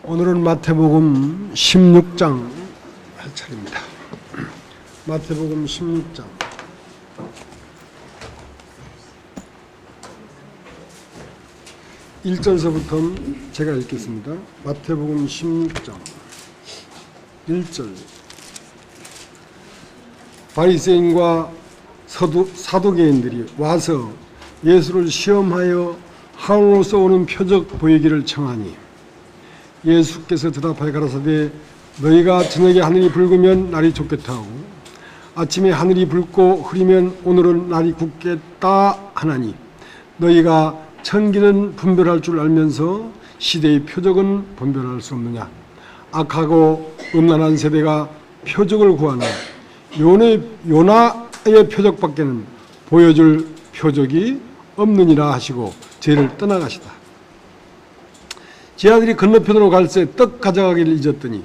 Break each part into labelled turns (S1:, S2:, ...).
S1: 오늘은 마태복음 16장 할 차례입니다. 마태복음 16장. (1절서부터) 제가 읽겠습니다. 마태복음 16장 1절. 바리새인과 사두개인들이 와서 예수를 시험하여 하늘로서 오는 표적 보이기를 청하니 예수께서 대답하여 가라사대 너희가 저녁에 하늘이 붉으면 날이 좋겠다 하고 아침에 하늘이 붉고 흐리면 오늘은 날이 굳겠다 하나니 너희가 천기는 분별할 줄 알면서 시대의 표적은 분별할 수 없느냐. 악하고 음란한 세대가 표적을 구하나 요나의 표적밖에는 보여줄 표적이 없느니라 하시고 저희를 떠나가시다. 제 아들이 건너편으로 갈새 떡 가져가기를 잊었더니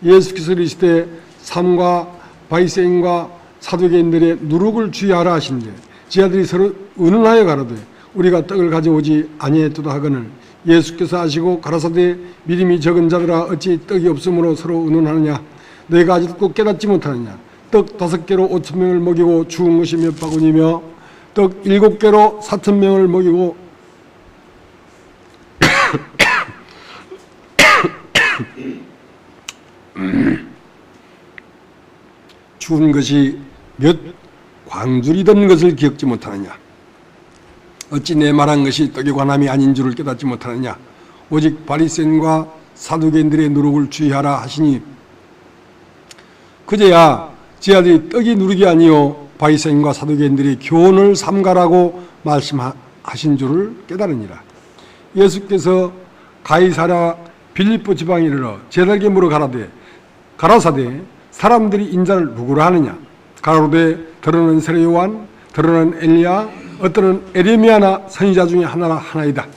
S1: 예수께서 이르시되 삼가 바리새인과 사두개인들의 누룩을 주의하라 하신대 제 아들이 서로 의논하여 가로되 우리가 떡을 가져오지 아니했도다 하거늘 예수께서 아시고 가라사대 믿음이 적은 자들아 어찌 떡이 없으므로 서로 의논하느냐. 너희가 아직도 깨닫지 못하느냐. 떡 5개로 5,000명을 먹이고 죽은 것이 몇 바구니며 떡 7개로 4,000명을 먹이고 죽은 것이 몇 광줄이던 것을 기억지 못하느냐. 어찌 내 말한 것이 떡에 관함이 아닌 줄을 깨닫지 못하느냐. 오직 바리새인과 사두개인들의 누룩을 주의하라 하시니 그제야 제 아들이 떡이 누룩이 아니요 바리새인과 사두개인들이 교훈을 삼가라고 말씀하신 줄을 깨달으니라. 예수께서 가이사랴 빌립보 지방에 이르러 제자에게 물어 가라사대 사람들이 인자를 누구라 하느냐. 가로되 더러는 세례 요한, 더러는 엘리야, 어떠는 에레미야나 선지자 중에 하나이다.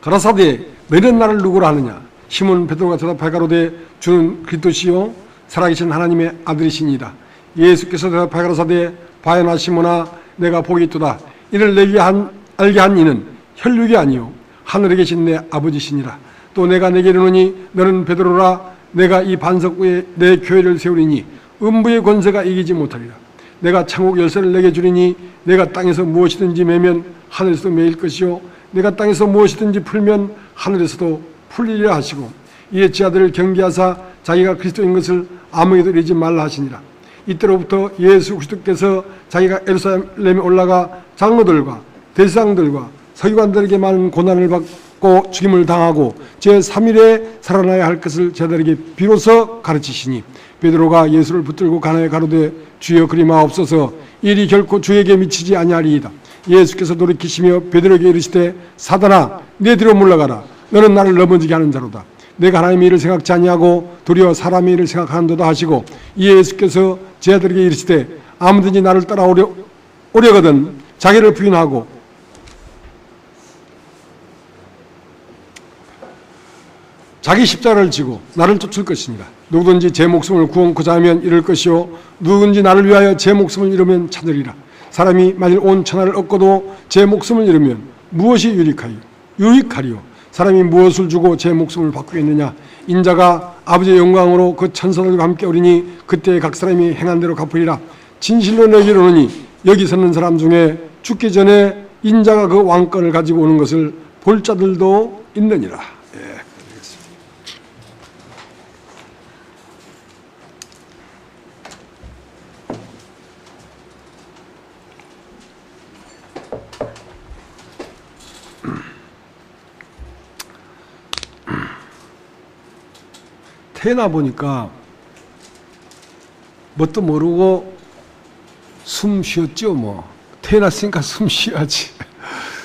S1: 가라사대 너희는 나를 누구라 하느냐. 시몬 베드로가 대답하여 가로되 주는 그리스도시요 살아계신 하나님의 아들이시니이다. 예수께서 대답하여 가라사대 바요나 시몬아 내가 복이 있도다. 이를 내게 알게 한 이는 혈육이 아니요 하늘에 계신 내 아버지시니라. 또 내가 내게 이르노니 너는 베드로라. 내가 이 반석 위에 내 교회를 세우리니 음부의 권세가 이기지 못하리라. 내가 천국 열쇠를 내게 주리니 내가 땅에서 무엇이든지 매면 하늘에서도 매일 것이요 내가 땅에서 무엇이든지 풀면 하늘에서도 풀리리라 하시고 이에 제 아들을 경계하사 자기가 그리스도인 것을 아무에게도 이르지 말라 하시니라. 이때로부터 예수 그리스도께서 자기가 예루살렘에 올라가 장로들과 대제사장들과 서기관들에게 많은 고난을 받고 죽임을 당하고 제3일에 살아나야 할 것을 제자들에게 비로소 가르치시니 베드로가 예수를 붙들고 가나에 가로되 주여 그리 마옵소서 일이 결코 주에게 미치지 아니하리이다. 예수께서 돌이키시며 베드로에게 이르시되 사단아 내 뒤로 물러가라. 너는 나를 넘어지게 하는 자로다. 내가 하나님의 일을 생각지 아니하고 도리어 사람의 일을 생각하는도다 하시고 이에 예수께서 제자들에게 이르시되 아무든지 나를 따라오려거든 자기를 부인하고 자기 십자가를 지고 나를 쫓을 것이니라. 누구든지 제 목숨을 구원코자 하면 잃을 것이요 누구든지 나를 위하여 제 목숨을 잃으면 찾으리라. 사람이 만일 온 천하를 얻고도 제 목숨을 잃으면 무엇이 유익하리요. 사람이 무엇을 주고 제 목숨을 바꾸겠느냐. 인자가 아버지의 영광으로 그 천사들과 함께 오리니 그때 각 사람이 행한 대로 갚으리라. 진실로 너희에게 이르노니 여기 서는 사람 중에 죽기 전에 인자가 그 왕권을 가지고 오는 것을 볼 자들도 있느니라. 태어나 보니까 뭣도 모르고 숨 쉬었죠. 뭐 태어났으니까 숨 쉬어야지.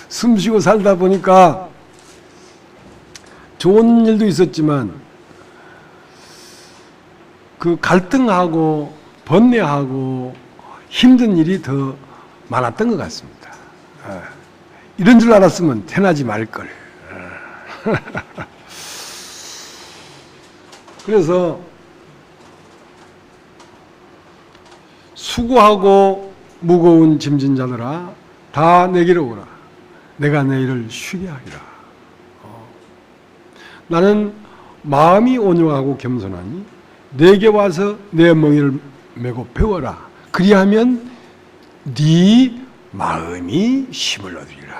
S1: 숨 쉬고 살다 보니까 좋은 일도 있었지만 그 갈등하고 번뇌하고 힘든 일이 더 많았던 것 같습니다. 이런 줄 알았으면 태어나지 말걸. 그래서 수고하고 무거운 짐진 자들아 다 내게로 오라. 내가 너희를 쉬게 하리라. 나는 마음이 온유하고 겸손하니 내게 와서 내 멍에를 메고 배워라. 그리하면 네 마음이 힘을 얻으리라.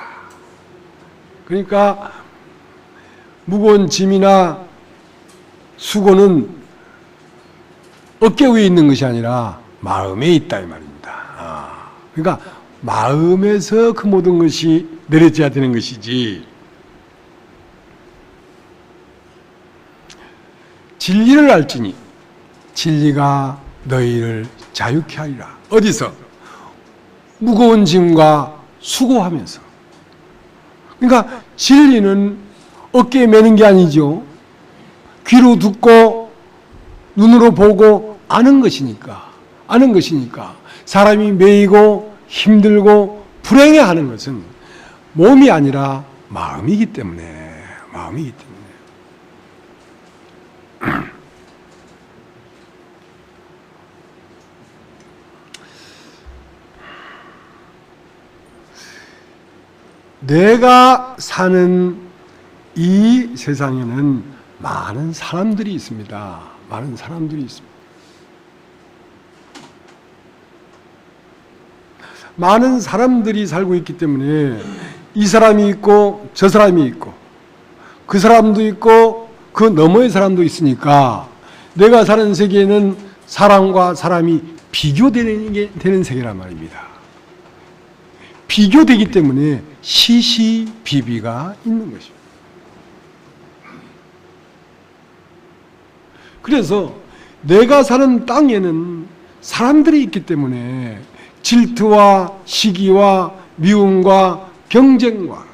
S1: 그러니까 무거운 짐이나 수고는 어깨 위에 있는 것이 아니라 마음에 있다 이 말입니다. 그러니까 마음에서 그 모든 것이 내려져야 되는 것이지, 진리를 알지니 진리가 너희를 자유케 하리라. 어디서? 무거운 짐과 수고하면서. 그러니까 진리는 어깨에 매는 게 아니죠. 귀로 듣고 눈으로 보고 아는 것이니까. 사람이 매이고 힘들고 불행해하는 것은 몸이 아니라 마음이기 때문에. 내가 사는 이 세상에는 많은 사람들이 있습니다. 많은 사람들이 살고 있기 때문에 이 사람이 있고 저 사람이 있고 그 사람도 있고 그 너머의 사람도 있으니까 내가 사는 세계에는 사람과 사람이 비교되는 세계란 말입니다. 비교되기 때문에 시시비비가 있는 것입니다. 그래서 내가 사는 땅에는 사람들이 있기 때문에 질투와 시기와 미움과 경쟁과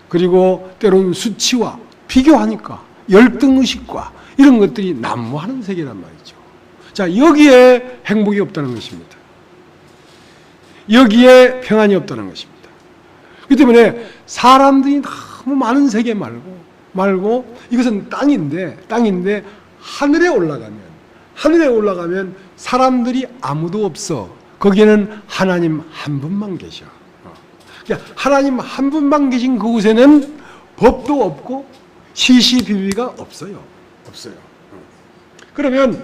S1: 그리고 때로는 수치와 비교하니까 열등의식과 이런 것들이 난무하는 세계란 말이죠. 자, 여기에 행복이 없다는 것입니다. 여기에 평안이 없다는 것입니다. 그렇기 때문에 사람들이 너무 많은 세계 말고 이것은 땅인데 하늘에 올라가면 사람들이 아무도 없어. 거기에는 하나님 한 분만 계셔. 그러니까 하나님 한 분만 계신 그곳에는 법도 없고 시시비비가 없어요. 그러면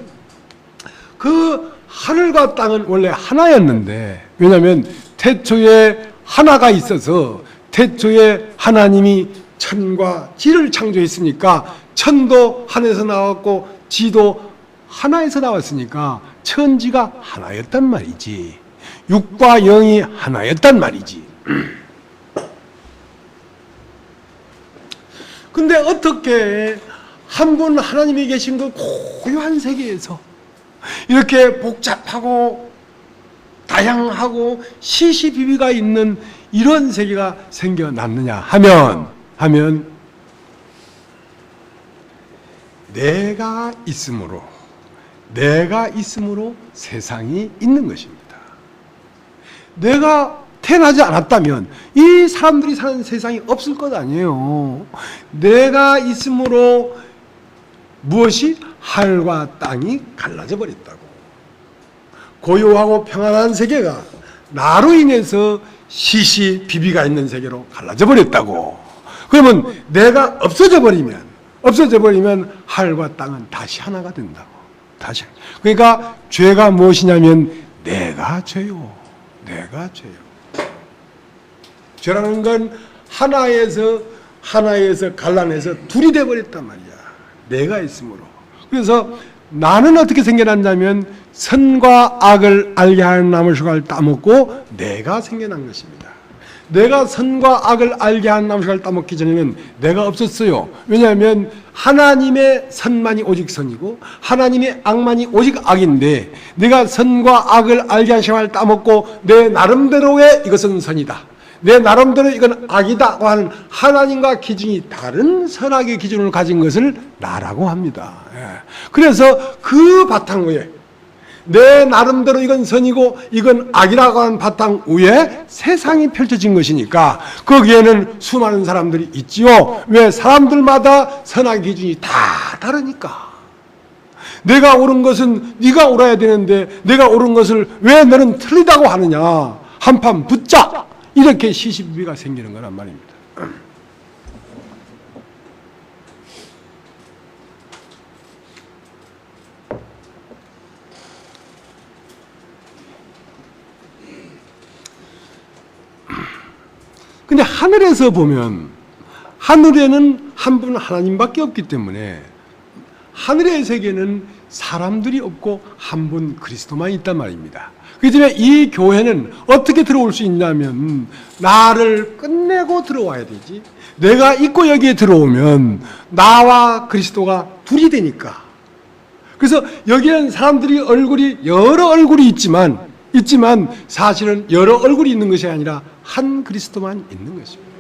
S1: 그 하늘과 땅은 원래 하나였는데, 왜냐하면 태초에 하나가 있어서 태초에 하나님이 천과 지를 창조했으니까 천도 하나에서 나왔고 지도 하나에서 나왔으니까 천지가 하나였단 말이지. 육과 영이 하나였단 말이지. 근데 어떻게 한 분 하나님이 계신 그 고요한 세계에서 이렇게 복잡하고 다양하고 시시비비가 있는 이런 세계가 생겨났느냐 하면 내가 있으므로 세상이 있는 것입니다. 내가 태어나지 않았다면 이 사람들이 사는 세상이 없을 것 아니에요. 내가 있으므로 무엇이? 하늘과 땅이 갈라져 버렸다고. 고요하고 평안한 세계가 나로 인해서 시시비비가 있는 세계로 갈라져 버렸다고. 그러면 내가 없어져 버리면 하늘과 땅은 다시 하나가 된다고. 그러니까 죄가 무엇이냐면 내가 죄요. 죄라는 건 하나에서 갈라내서 둘이 돼버렸단 말이야. 내가 있으므로. 그래서 나는 어떻게 생겨났냐면 선과 악을 알게 하는 나무 수가를 따먹고 내가 생겨난 것입니다. 내가 선과 악을 알게 하는 나무 수가를 따먹기 전에는 내가 없었어요. 왜냐하면 하나님의 선만이 오직 선이고 하나님의 악만이 오직 악인데, 내가 선과 악을 알게 하는 수가를 따먹고 내 나름대로의 이것은 선이다, 내 나름대로 이건 악이다고 하는 하나님과 기준이 다른 선악의 기준을 가진 것을 나라고 합니다. 그래서 그 바탕 위에 내 나름대로 이건 선이고 이건 악이라고 하는 바탕 위에 세상이 펼쳐진 것이니까 거기에는 수많은 사람들이 있지요. 왜? 사람들마다 선악의 기준이 다 다르니까. 내가 옳은 것은 네가 옳아야 되는데 내가 옳은 것을 왜 너는 틀리다고 하느냐, 한판 붙자, 이렇게 시시비비가 생기는 거란 말입니다. 근데 하늘에서 보면 하늘에는 한 분 하나님밖에 없기 때문에 하늘의 세계는 사람들이 없고 한 분 그리스도만 있단 말입니다. 그렇기 때문에 이 교회는 어떻게 들어올 수 있냐면 나를 끝내고 들어와야 되지. 내가 있고 여기에 들어오면 나와 그리스도가 둘이 되니까. 그래서 여기는 사람들이 얼굴이 여러 얼굴이 있지만 사실은 여러 얼굴이 있는 것이 아니라 한 그리스도만 있는 것입니다.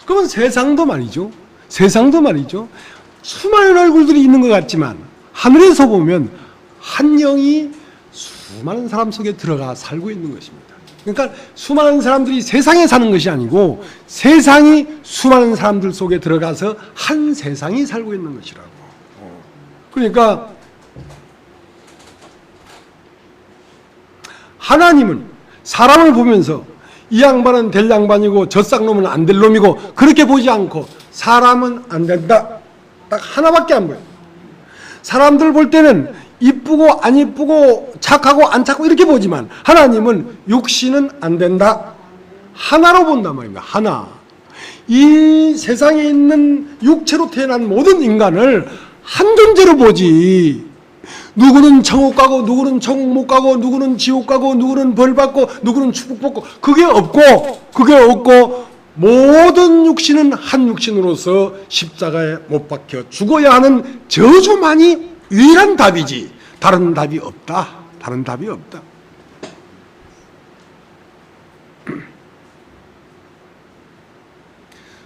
S1: 그러면 세상도 말이죠. 수많은 얼굴들이 있는 것 같지만 하늘에서 보면 한 영이 수많은 사람 속에 들어가 살고 있는 것입니다. 그러니까 수많은 사람들이 세상에 사는 것이 아니고 세상이 수많은 사람들 속에 들어가서 한 세상이 살고 있는 것이라고. 그러니까 하나님은 사람을 보면서 이 양반은 될 양반이고 저 쌍놈은 안 될 놈이고 그렇게 보지 않고 사람은 안 된다. 딱 하나밖에 안 보여요. 사람들 볼 때는 이쁘고 안 이쁘고 착하고 안 착하고 이렇게 보지만 하나님은 육신은 안 된다. 하나로 본단 말입니다. 하나. 이 세상에 있는 육체로 태어난 모든 인간을 한 존재로 보지. 누구는 천국 가고 누구는 천국 못 가고 누구는 지옥 가고 누구는 벌 받고 누구는 축복받고 그게 없고 모든 육신은 한 육신으로서 십자가에 못 박혀 죽어야 하는 저주만이 유일한 답이지 다른 답이 없다.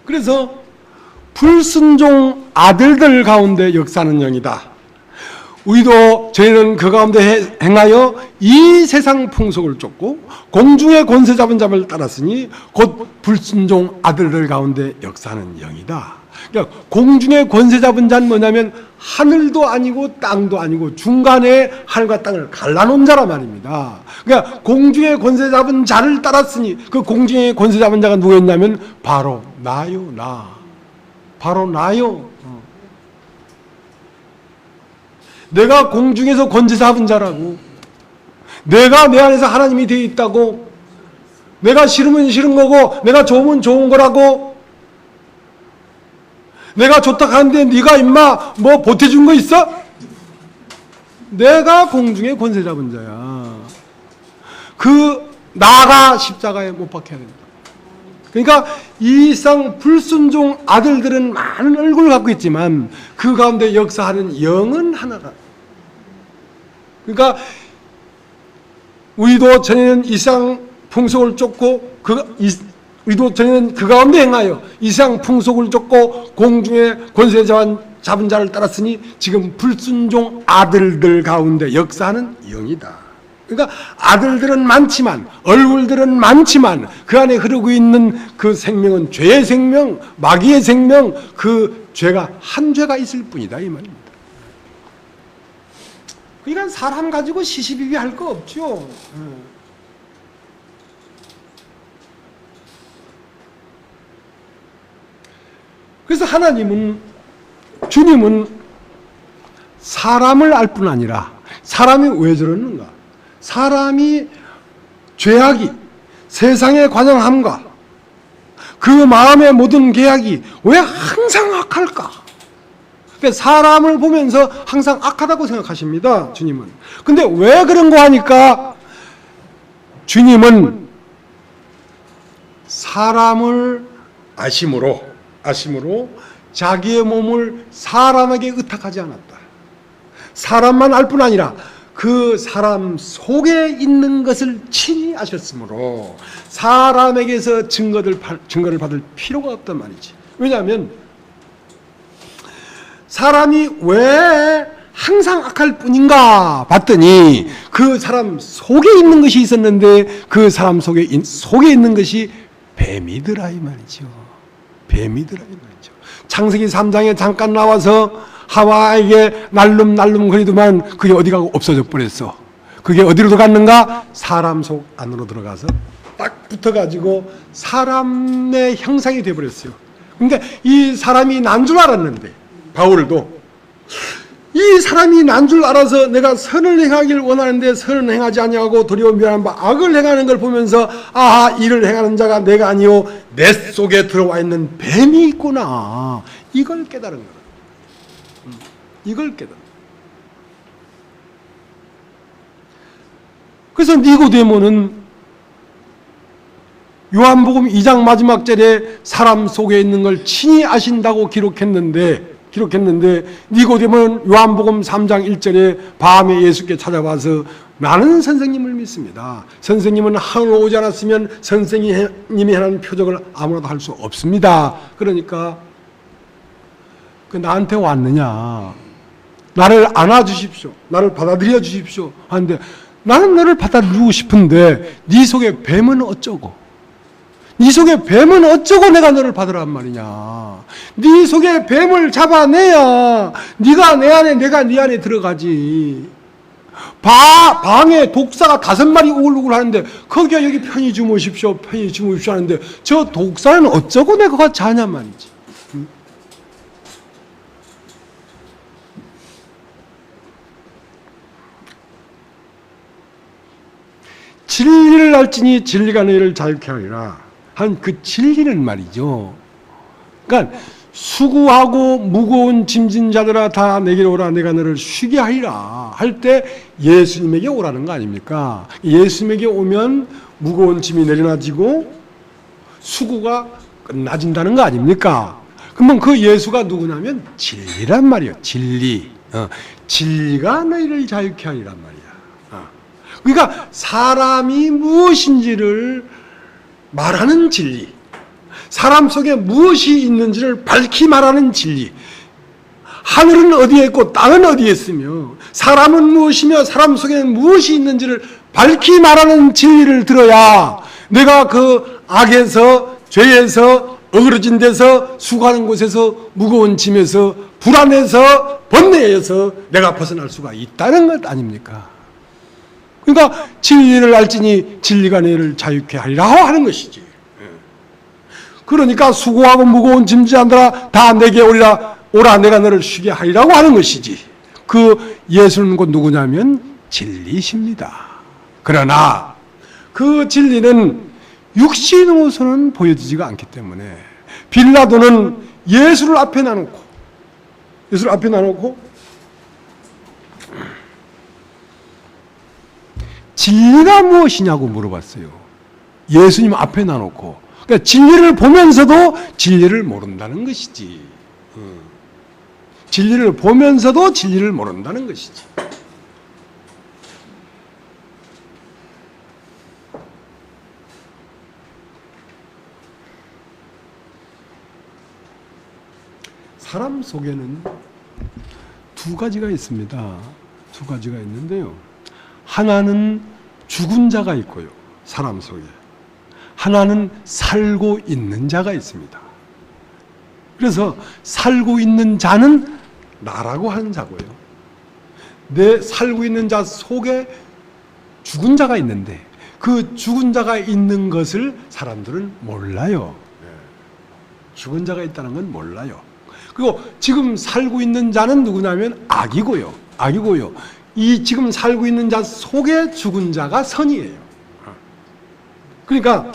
S1: 그래서 불순종 아들들 가운데 역사하는 영이다. 우리도 저희는 그 가운데 행하여 이 세상 풍속을 쫓고 공중의 권세 잡은 자를 따랐으니 곧 불순종 아들들 가운데 역사하는 영이다. 그러니까 공중의 권세 잡은 자는 뭐냐면 하늘도 아니고 땅도 아니고 중간에 하늘과 땅을 갈라놓은 자란 말입니다. 그러니까 공중의 권세 잡은 자를 따랐으니 그 공중의 권세 잡은 자가 누구였냐면 바로 나요. 바로 나요. 내가 공중에서 권세 잡은 자라고. 내가 내 안에서 하나님이 되어 있다고. 내가 싫으면 싫은 거고 내가 좋으면 좋은 거라고. 내가 좋다 하는데 네가 임마 뭐 보태준 거 있어? 내가 공중에 권세 잡은 자야. 그 나가 십자가에 못 박혀야 된다. 그러니까 이 쌍 불순종 아들들은 많은 얼굴을 갖고 있지만 그 가운데 역사하는 영은 하나다. 그러니까 우리도 전에는 이 쌍 풍속을 쫓고 우리도 전에는 그 가운데 행하여 이 쌍 풍속을 쫓고 공중에 권세 잡은 자를 따랐으니 지금 불순종 아들들 가운데 역사하는 영이다. 그러니까 아들들은 많지만 얼굴들은 많지만 그 안에 흐르고 있는 그 생명은 죄의 생명, 마귀의 생명, 그 죄가 한 죄가 있을 뿐이다 이 말입니다. 그러니까 사람 가지고 시시비비 할 거 없죠. 그래서 주님은 사람을 알 뿐 아니라 사람이 왜 저러는가? 사람이 죄악이 세상의 관영함과 그 마음의 모든 계약이 왜 항상 악할까? 그러니까 사람을 보면서 항상 악하다고 생각하십니다. 주님은. 근데 왜 그런 거 하니까 주님은 사람을 아심으로 자기의 몸을 사람에게 의탁하지 않았다. 사람만 알 뿐 아니라 그 사람 속에 있는 것을 친히 아셨으므로 사람에게서 증거를 받을 필요가 없단 말이지. 왜냐하면 사람이 왜 항상 악할 뿐인가 봤더니 그 사람 속에 있는 것이 있었는데 그 사람 속에 있는 것이 뱀이더라 이 말이죠. 창세기 3장에 잠깐 나와서 하와에게 날름거리더만 그게 어디 가고 없어져 버렸어. 그게 어디로 들어갔는가? 사람 속 안으로 들어가서 딱 붙어가지고 사람의 형상이 되어버렸어요. 그러니까 이 사람이 난 줄 알았는데 바울도 이 사람이 난 줄 알아서 내가 선을 행하길 원하는데 선을 행하지 아니하고 도리어 멸한 바 악을 행하는 걸 보면서 아하, 이를 행하는 자가 내가 아니요 내 속에 들어와 있는 뱀이 있구나. 이걸 깨달은 거야. 이걸 깨달은 거야. 그래서 니고데모는 요한복음 2장 마지막 절에 사람 속에 있는 걸 친히 아신다고 기록했는데 니고데모는 요한복음 3장 1절에 밤에 예수께 찾아와서 나는 선생님을 믿습니다. 선생님은 하늘로 오지 않았으면 선생님이 하는 표적을 아무나도 할 수 없습니다. 그러니까 나한테 왔느냐, 나를 안아주십시오, 나를 받아들여 주십시오 하는데 나는 너를 받아들이고 싶은데 네 속에 뱀은 어쩌고, 네 속에 뱀은 어쩌고 내가 너를 받으란 말이냐. 네 속에 뱀을 잡아내야 네가 내 안에, 내가 네 안에 들어가지. 방에 독사가 5마리 우글우글 하는데 거기가 여기 편히 주무십시오, 편히 주무십시오 하는데 저 독사는 어쩌고 내가 같이 자냐 말이지. 진리를 알지니 진리가 너희를 자유케 하리라 한 그 진리는 말이죠. 그러니까 수고하고 무거운 짐진 자들아 다 내게로 오라 내가 너를 쉬게 하리라 할 때 예수님에게 오라는 거 아닙니까? 예수님에게 오면 무거운 짐이 내려놔지고 수고가 끝나진다는 거 아닙니까? 그러면 그 예수가 누구냐면 진리란 말이에요. 진리. 진리가 너희를 자유케 하리란 말이야. 그러니까 사람이 무엇인지를 말하는 진리, 사람 속에 무엇이 있는지를 밝히 말하는 진리, 하늘은 어디에 있고 땅은 어디에 있으며 사람은 무엇이며 사람 속에는 무엇이 있는지를 밝히 말하는 진리를 들어야 내가 그 악에서, 죄에서, 어그러진 데서, 수고하는 곳에서, 무거운 짐에서, 불안해서, 번뇌에서 내가 벗어날 수가 있다는 것 아닙니까? 그러니까 진리를 알지니 진리가 너희를 자유케 하리라 하는 것이지. 그러니까 수고하고 무거운 짐진자들아 다 내게 오라 내가 너를 쉬게 하리라고 하는 것이지. 그 예수는 곧 누구냐면 진리십니다. 그러나 그 진리는 육신으로서는 보여지지가 않기 때문에 빌라도는 예수를 앞에 놔놓고 진리가 무엇이냐고 물어봤어요. 예수님 앞에 놔놓고. 그러니까 진리를 보면서도 진리를 모른다는 것이지. 진리를 보면서도 진리를 모른다는 것이지. 사람 속에는 두 가지가 있습니다. 두 가지가 있는데요. 하나는 죽은 자가 있고요. 사람 속에. 하나는 살고 있는 자가 있습니다. 그래서 살고 있는 자는 나라고 하는 자고요. 내 살고 있는 자 속에 죽은 자가 있는데 그 죽은 자가 있는 것을 사람들은 몰라요. 죽은 자가 있다는 건 몰라요. 그리고 지금 살고 있는 자는 누구냐면 악이고요. 이 지금 살고 있는 자 속에 죽은 자가 선이에요. 그러니까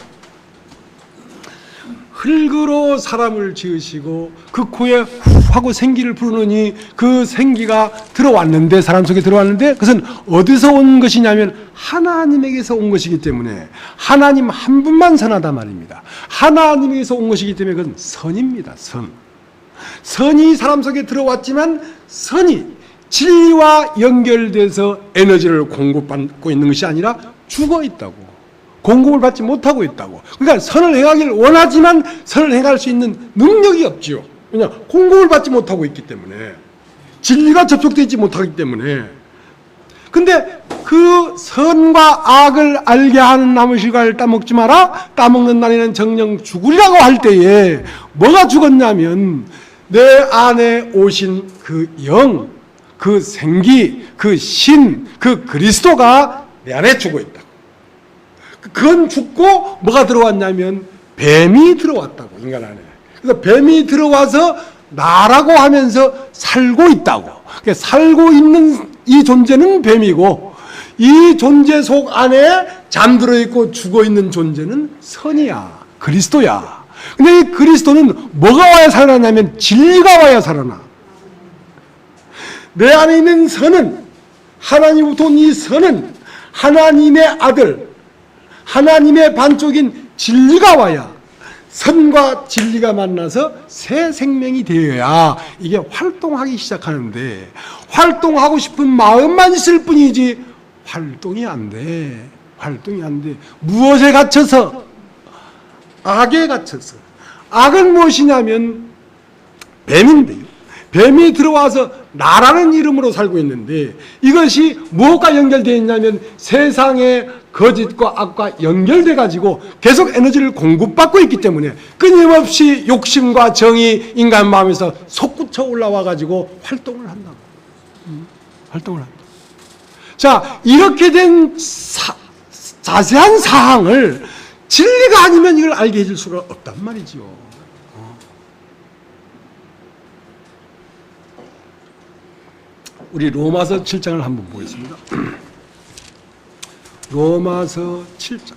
S1: 흙으로 사람을 지으시고 그 코에 후 하고 생기를 부르느니 그 생기가 들어왔는데, 사람 속에 들어왔는데 그것은 어디서 온 것이냐면 하나님에게서 온 것이기 때문에 하나님 한 분만 선하다 말입니다. 하나님에게서 온 것이기 때문에 그건 선입니다. 선이 사람 속에 들어왔지만 선이 진리와 연결돼서 에너지를 공급받고 있는 것이 아니라 죽어 있다고. 공급을 받지 못하고 있다고. 그러니까 선을 행하기를 원하지만 선을 행할 수 있는 능력이 없지요. 왜냐? 공급을 받지 못하고 있기 때문에. 진리가 접촉되지 못하기 때문에. 근데 그 선과 악을 알게 하는 나무 실과를 따먹지 마라. 따먹는 날에는 정령 죽으리라고 할 때에 뭐가 죽었냐면 내 안에 오신 그 영, 그 생기, 그 신, 그 그리스도가 내 안에 죽어 있다. 그건 죽고 뭐가 들어왔냐면 뱀이 들어왔다고, 인간 안에. 그래서 뱀이 들어와서 나라고 하면서 살고 있다고. 그러니까 살고 있는 이 존재는 뱀이고 이 존재 속 안에 잠들어 있고 죽어 있는 존재는 선이야. 그리스도야. 근데 이 그리스도는 뭐가 와야 살아나냐면 진리가 와야 살아나. 내 안에 있는 선은, 하나님부터 온 이 선은 하나님의 아들, 하나님의 반쪽인 진리가 와야, 선과 진리가 만나서 새 생명이 되어야 이게 활동하기 시작하는데, 활동하고 싶은 마음만 있을 뿐이지 활동이 안 돼. 활동이 안 돼. 무엇에 갇혀서? 악에 갇혀서. 악은 무엇이냐면 뱀인데요. 뱀이 들어와서 나라는 이름으로 살고 있는데 이것이 무엇과 연결되어 있냐면 세상의 거짓과 악과 연결돼 가지고 계속 에너지를 공급받고 있기 때문에 끊임없이 욕심과 정의 인간 마음에서 솟구쳐 올라와 가지고 활동을 한다고. 활동을 한다. 자, 이렇게 된 자세한 사항을 진리가 아니면 이걸 알게 해줄 수가 없단 말이죠. 우리 로마서 7장을 한번 보겠습니다. 로마서 7장.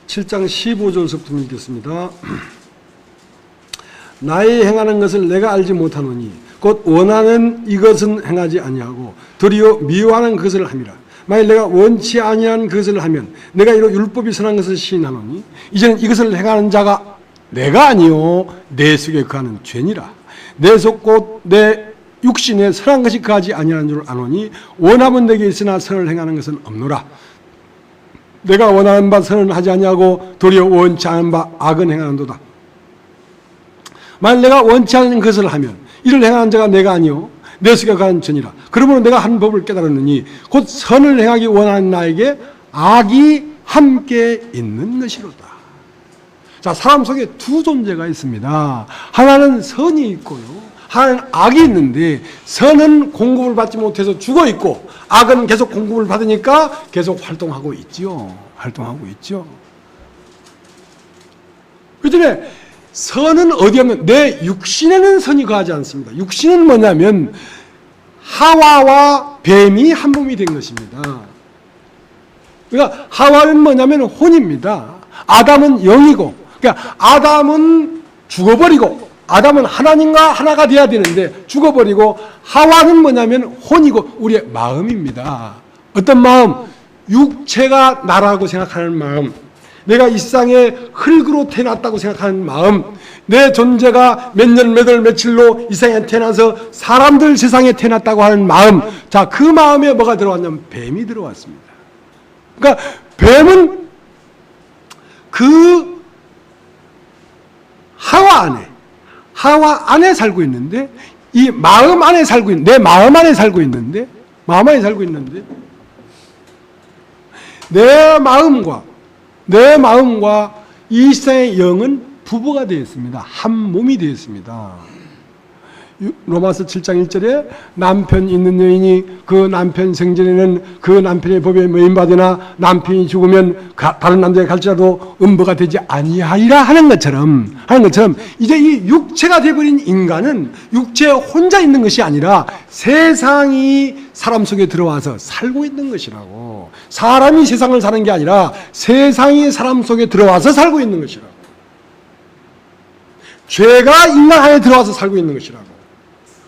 S1: (7장) 15절부터 읽겠습니다. 나의 행하는 것을 내가 알지 못하노니 곧 원하는 이것은 행하지 아니하고 도리어 미워하는 그것을 함이라. 만일 내가 원치 아니한 그것을 하면 내가 이로 율법이 선한 것을 시인하노니 이제는 이것을 행하는 자가 내가 아니요 내 속에 거하는 죄니라. 내 속 곧 내 육신에 선한 것이 거하지 아니하는 줄 아노니 원함은 내게 있으나 선을 행하는 것은 없노라. 내가 원하는 바 선은 하지 아니하고 도리어 원치 않은 바 악은 행하는도다. 만일 내가 원치 않는 것을 하면 이를 행하는 자가 내가 아니요 내 속에 거하는 죄니라. 그러므로 내가 한 법을 깨달았느니 곧 선을 행하기 원하는 나에게 악이 함께 있는 것이로다. 자, 사람 속에 두 존재가 있습니다. 하나는 선이 있고요, 하나는 악이 있는데 선은 공급을 받지 못해서 죽어 있고 악은 계속 공급을 받으니까 계속 활동하고 있죠. 활동하고 있죠. 그 때문에 선은 어디 하면 내 육신에는 선이 거하지 않습니다. 육신은 뭐냐면 하와와 뱀이 한 몸이 된 것입니다. 그러니까 하와는 뭐냐면 혼입니다. 아담은 영이고, 그러니까 아담은 죽어버리고, 아담은 하나님과 하나가 돼야 되는데 죽어버리고, 하와는 뭐냐면 혼이고 우리의 마음입니다. 어떤 마음? 육체가 나라고 생각하는 마음, 내가 이 세상에 흙으로 태어났다고 생각하는 마음, 내 존재가 몇 년 몇 월 며칠로 이 세상에 태어나서 사람들 세상에 태어났다고 하는 마음, 자, 그 마음에 뭐가 들어왔냐면 뱀이 들어왔습니다. 그러니까 뱀은 그 하와 안에 살고 있는데, 이 마음 안에 살고 있는, 내 마음 안에 살고 있는데, 마음 안에 살고 있는데, 내 마음과 이 세상의 영은 부부가 되었습니다. 한 몸이 되었습니다. 로마서 7장 1절에 남편 있는 여인이 그 남편 생전에는 그 남편의 법에 매인받으나 남편이 죽으면 다른 남자에 갈지라도 음부가 되지 아니하리라 하는 것처럼 이제 이 육체가 되어버린 인간은 육체에 혼자 있는 것이 아니라 세상이 사람 속에 들어와서 살고 있는 것이라고. 사람이 세상을 사는 게 아니라 세상이 사람 속에 들어와서 살고 있는 것이라고. 죄가 인간 안에 들어와서 살고 있는 것이라고.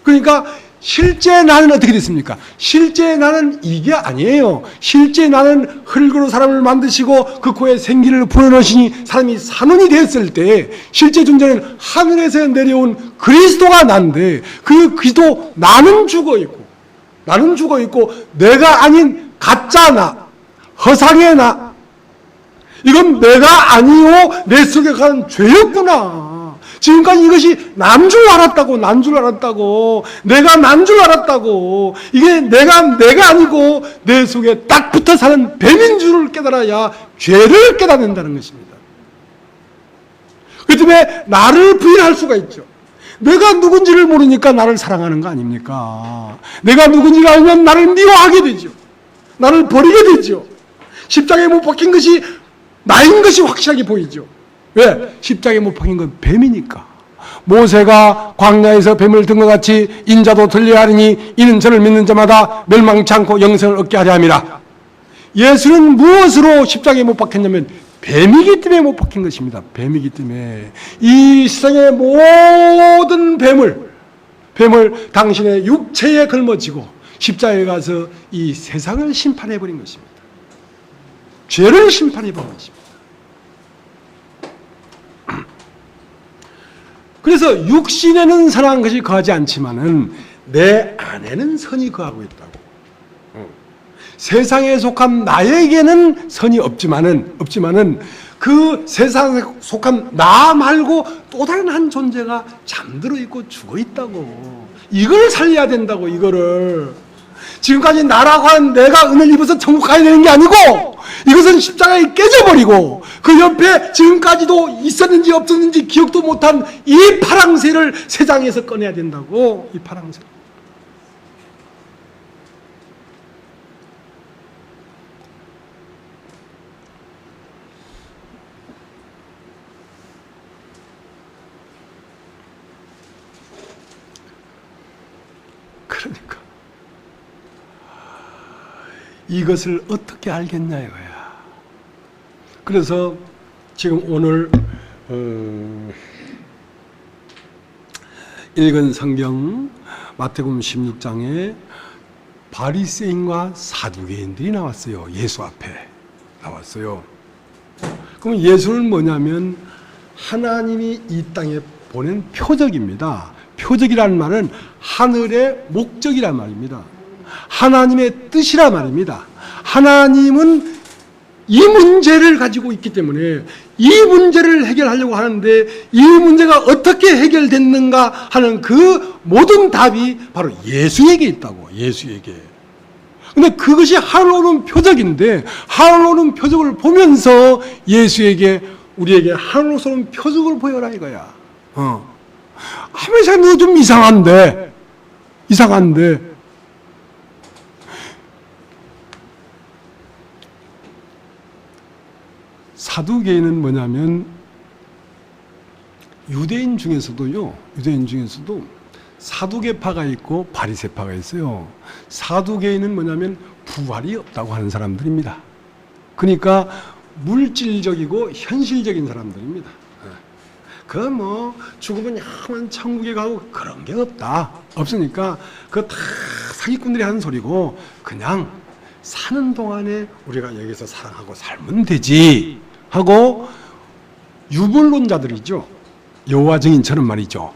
S1: 그러니까 실제 나는 어떻게 됐습니까? 실제 나는 이게 아니에요. 실제 나는 흙으로 사람을 만드시고 그 코에 생기를 불어넣으시니 사람이 산원이 됐을 때 실제 존재는 하늘에서 내려온 그리스도가 난데, 그 그리스도 나는 죽어 있고 내가 아닌 가짜 나, 허상의 나, 이건 내가 아니요 내 속에 가는 죄였구나. 지금까지 이것이 난 줄 알았다고, 내가 난 줄 알았다고, 이게 내가 아니고 내 속에 딱 붙어 사는 뱀인 줄을 깨달아야 죄를 깨닫는다는 것입니다. 그 때문에 나를 부인할 수가 있죠. 내가 누군지를 모르니까 나를 사랑하는 거 아닙니까? 내가 누군지를 알면 나를 미워하게 되죠. 나를 버리게 되죠. 십자가에 못 박힌 것이 나인 것이 확실하게 보이죠. 왜? 십자가에 못 박힌 건 뱀이니까. 모세가 광야에서 뱀을 든 것 같이 인자도 들려야 하리니 이는 저를 믿는 자마다 멸망치 않고 영생을 얻게 하려 함이라. 예수는 무엇으로 십자가에 못 박혔냐면 뱀이기 때문에 못 박힌 것입니다. 뱀이기 때문에. 이 세상의 모든 뱀을 당신의 육체에 걸머지고 십자가에 가서 이 세상을 심판해버린 것입니다. 죄를 심판해버린 것입니다. 그래서 육신에는 선한 것이 거하지 않지만은 내 안에는 선이 거하고 있다고. 세상에 속한 나에게는 선이 없지만은 그 세상에 속한 나 말고 또 다른 한 존재가 잠들어 있고 죽어 있다고. 이걸 살려야 된다고. 이거를 지금까지 나라고 하는 내가 은혜를 입어서 천국 가야 되는 게 아니고 이것은 십자가에 깨져버리고 그 옆에 지금까지도 있었는지 없었는지 기억도 못한 이 파랑새를 세상에서 꺼내야 된다고. 이 파랑새. 그러니까 이것을 어떻게 알겠냐 이거야. 그래서 지금 오늘 읽은 성경 마태복음 16장에 바리새인과 사두개인들이 나왔어요. 예수 앞에 나왔어요. 그럼 예수는 뭐냐면 하나님이 이 땅에 보낸 표적입니다. 표적이라는 말은 하늘의 목적이란 말입니다. 하나님의 뜻이란 말입니다. 하나님은 이 문제를 가지고 있기 때문에 이 문제를 해결하려고 하는데 이 문제가 어떻게 해결됐는가 하는 그 모든 답이 바로 예수에게 있다고. 예수에게. 근데 그것이 하늘로 오는 표적인데 하늘로 오는 표적을 보면서 예수에게 우리에게 하늘로서 오는 표적을 보여라 이거야. 아무리 생각해도 좀 이상한데 사두개인은 뭐냐면 유대인 중에서도 사두개파가 있고 바리새파가 있어요. 사두개인은 뭐냐면 부활이 없다고 하는 사람들입니다. 그러니까 물질적이고 현실적인 사람들입니다. 죽으면 영원 천국에 가고 그런 게 없으니까 그거 다 사기꾼들이 하는 소리고 그냥 사는 동안에 우리가 여기서 사랑하고 살면 되지 하고 유물론자들이죠. 여호와 증인처럼 말이죠.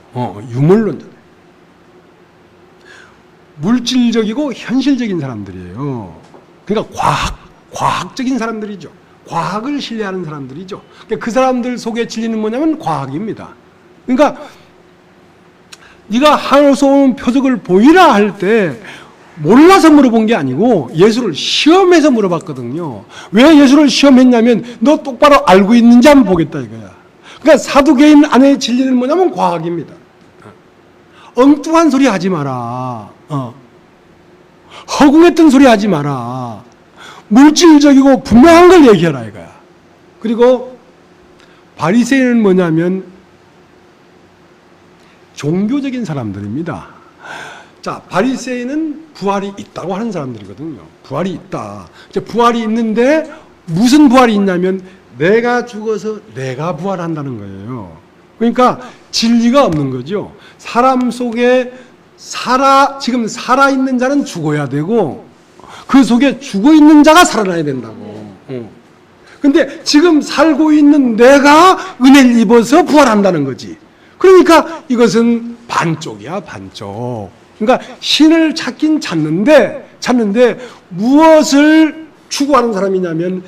S1: 유물론자들. 물질적이고 현실적인 사람들이에요. 그러니까 과학적인 사람들이죠. 과학을 신뢰하는 사람들이죠. 그러니까 그 사람들 속에 진리는 뭐냐면 과학입니다. 그러니까 네가 하늘에서 온 표적을 보이라 할 때 몰라서 물어본 게 아니고 예수를 시험해서 물어봤거든요. 왜 예수를 시험했냐면 너 똑바로 알고 있는지 한번 보겠다 이거야. 그러니까 사두개인 안의 진리는 뭐냐면 과학입니다. 엉뚱한 소리 하지 마라. 허구했던 소리 하지 마라. 물질적이고 분명한 걸 얘기하라 이거야. 그리고 바리새인은 뭐냐면 종교적인 사람들입니다. 자, 바리새인은 부활이 있다고 하는 사람들이거든요. 부활이 있다. 이제 부활이 있는데 무슨 부활이 있냐면 내가 죽어서 내가 부활한다는 거예요. 그러니까 진리가 없는 거죠. 사람 속에 지금 살아있는 자는 죽어야 되고 그 속에 죽어있는 자가 살아나야 된다고. 근데 지금 살고 있는 내가 은혜를 입어서 부활한다는 거지. 그러니까 이것은 반쪽이야, 반쪽. 그러니까 신을 찾긴 찾는데 무엇을 추구하는 사람이냐면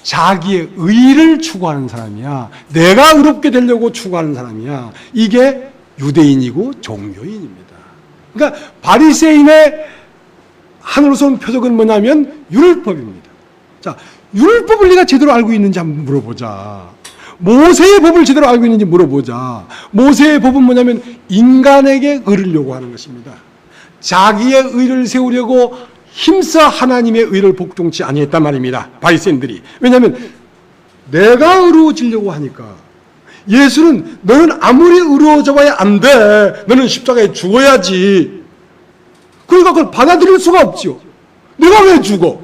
S1: 자기의 의를 추구하는 사람이야. 내가 의롭게 되려고 추구하는 사람이야. 이게 유대인이고 종교인입니다. 그러니까 바리새인의 하늘로서 온 표적은 뭐냐면 율법입니다. 자, 율법을 네가 제대로 알고 있는지 한번 물어보자. 모세의 법을 제대로 알고 있는지 물어보자. 모세의 법은 뭐냐면 인간에게 의를 요구하는 것입니다. 자기의 의를 세우려고 힘써 하나님의 의를 복종치 아니했단 말입니다. 바리새인들이. 왜냐하면 내가 의로워지려고 하니까. 예수는 너는 아무리 의로워져 봐야 안 돼. 너는 십자가에 죽어야지. 그러니까 그걸 받아들일 수가 없죠. 내가 왜 죽어?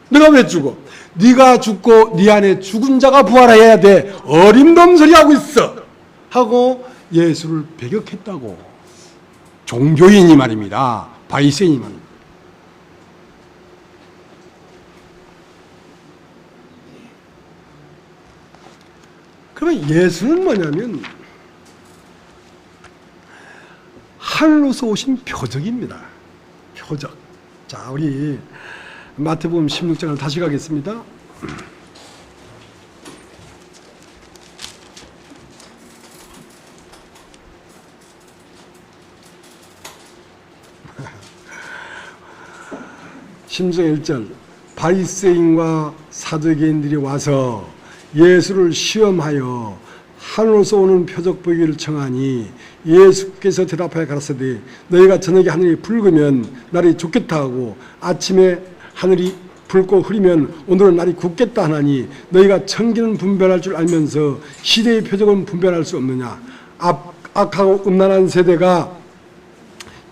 S1: 내가 왜 죽어? 네가 죽고 네 안에 죽은 자가 부활해야 돼. 어림없는 소리 하고 있어. 하고 예수를 배격했다고. 종교인이 말입니다. 바리새인이 말입니다. 그러면 예수는 뭐냐면 하늘로서 오신 표적입니다. 표적. 자, 우리 마태복음 16장을 다시 가겠습니다. 심정 1절 바리새인과 사두개인들이 와서 예수를 시험하여 하늘로서 오는 표적 보기를 청하니 예수께서 대답하여 가라사대 너희가 저녁에 하늘이 붉으면 날이 좋겠다 하고 아침에 하늘이 붉고 흐리면 오늘은 날이 굳겠다 하나니 너희가 천기는 분별할 줄 알면서 시대의 표적은 분별할 수 없느냐. 악하고 음란한 세대가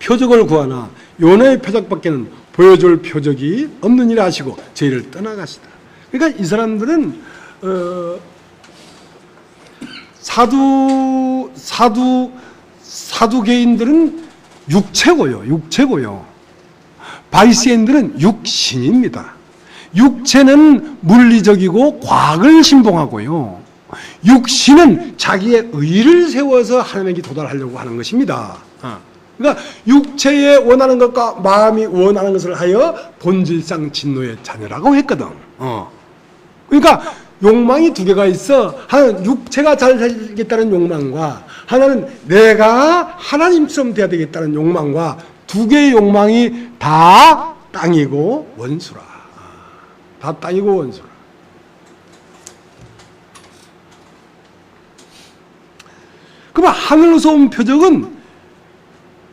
S1: 표적을 구하나 요나의 표적밖에는 보여줄 표적이 없느니라 하시고 저희를 떠나가시다. 그러니까 이 사람들은 사두개인들은 육체고요. 바리새인들은 육신입니다. 육체는 물리적이고 과학을 신봉하고요. 육신은 자기의 의를 세워서 하나님에게 도달하려고 하는 것입니다. 그러니까 육체에 원하는 것과 마음이 원하는 것을 하여 본질상 진노의 자녀라고 했거든. 그러니까 욕망이 두 개가 있어. 하나는 육체가 잘 되겠다는 욕망과 하나는 내가 하나님처럼 돼야 되겠다는 욕망과 두 개의 욕망이 다 땅이고 원수라. 다 땅이고 원수라. 그럼 하늘로서 온 표적은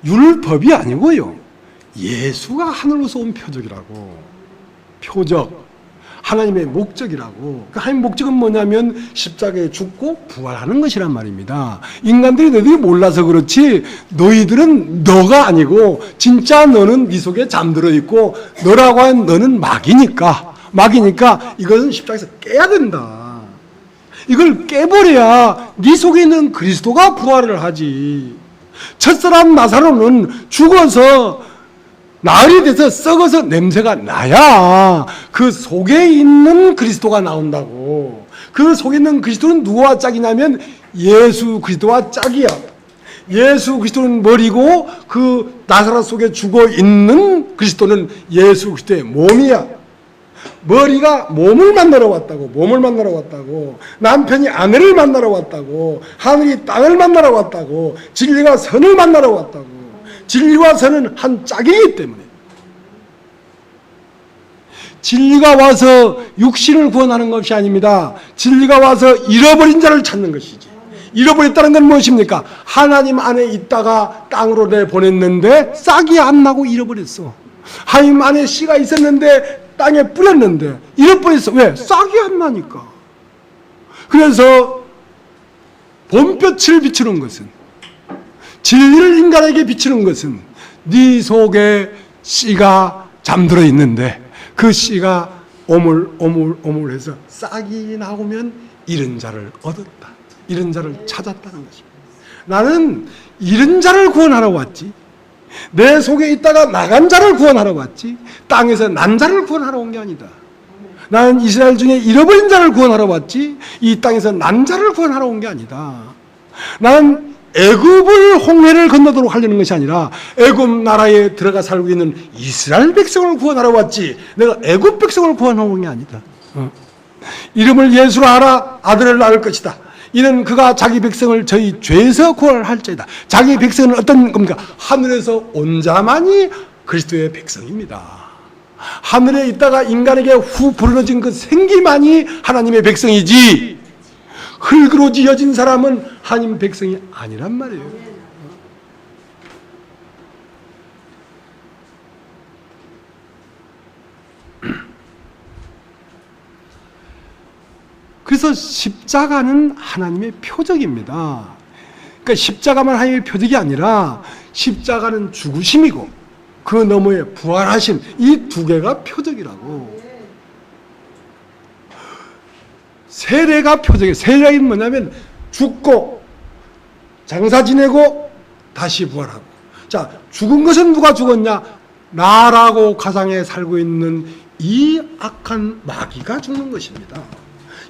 S1: 율법이 아니고요. 예수가 하늘로서 온 표적이라고. 표적. 하나님의 목적이라고. 그 하나님의 목적은 뭐냐면 십자가에 죽고 부활하는 것이란 말입니다. 인간들이 너희들이 몰라서 그렇지 너희들은 너가 아니고 진짜 너는 네 속에 잠들어 있고 너라고 한 너는 막이니까 이것은 십자가에서 깨야 된다. 이걸 깨버려야 네 속에 있는 그리스도가 부활을 하지. 첫사람 나사로는 죽어서 나흘이 돼서 썩어서 냄새가 나야 그 속에 있는 그리스도가 나온다고. 그 속에 있는 그리스도는 누구와 짝이냐면 예수 그리스도와 짝이야. 예수 그리스도는 머리고 그 나사로 속에 죽어 있는 그리스도는 예수 그리스도의 몸이야. 머리가 몸을 만나러 왔다고. 남편이 아내를 만나러 왔다고. 하늘이 땅을 만나러 왔다고. 진리가 선을 만나러 왔다고. 진리와 선은 한 짝이기 때문에 진리가 와서 육신을 구원하는 것이 아닙니다. 진리가 와서 잃어버린 자를 찾는 것이지. 잃어버렸다는 건 무엇입니까? 하나님 안에 있다가 땅으로 내보냈는데 싹이 안 나고 잃어버렸어. 하나님 안에 씨가 있었는데 땅에 뿌렸는데 잃어버렸어. 왜? 싹이 안 나니까. 그래서 봄볕을 비추는 것은, 진리를 인간에게 비추는 것은 네 속에 씨가 잠들어 있는데 그 씨가 오물오물해서 싹이 나오면 잃은 자를 얻었다. 잃은 자를 찾았다는 것입니다. 나는 잃은 자를 구원하러 왔지. 내 속에 있다가 나간 자를 구원하러 왔지. 땅에서 난 자를 구원하러 온 게 아니다. 나는 이스라엘 중에 잃어버린 자를 구원하러 왔지. 이 땅에서 난 자를 구원하러 온 게 아니다. 나는 애굽을 홍해를 건너도록 하려는 것이 아니라 애굽 나라에 들어가 살고 있는 이스라엘 백성을 구원하러 왔지. 내가 애굽 백성을 구원하러 온 게 아니다. 이름을 예수로 하라. 아들을 낳을 것이다. 이는 그가 자기 백성을 저희 죄에서 구원할지이다. 자기 백성은 어떤 겁니까? 하늘에서 온 자만이 그리스도의 백성입니다. 하늘에 있다가 인간에게 후 불어진 그 생기만이 하나님의 백성이지. 흙으로 지어진 사람은 하나님 백성이 아니란 말이에요. 그래서 십자가는 하나님의 표적입니다. 그러니까 십자가만 하나님의 표적이 아니라 십자가는 죽으심이고 그 너머에 부활하심, 이 두 개가 표적이라고. 세례가 표적이에요. 세례는 뭐냐면 죽고 장사 지내고 다시 부활하고. 자, 죽은 것은 누가 죽었냐? 나라고 가상에 살고 있는 이 악한 마귀가 죽는 것입니다.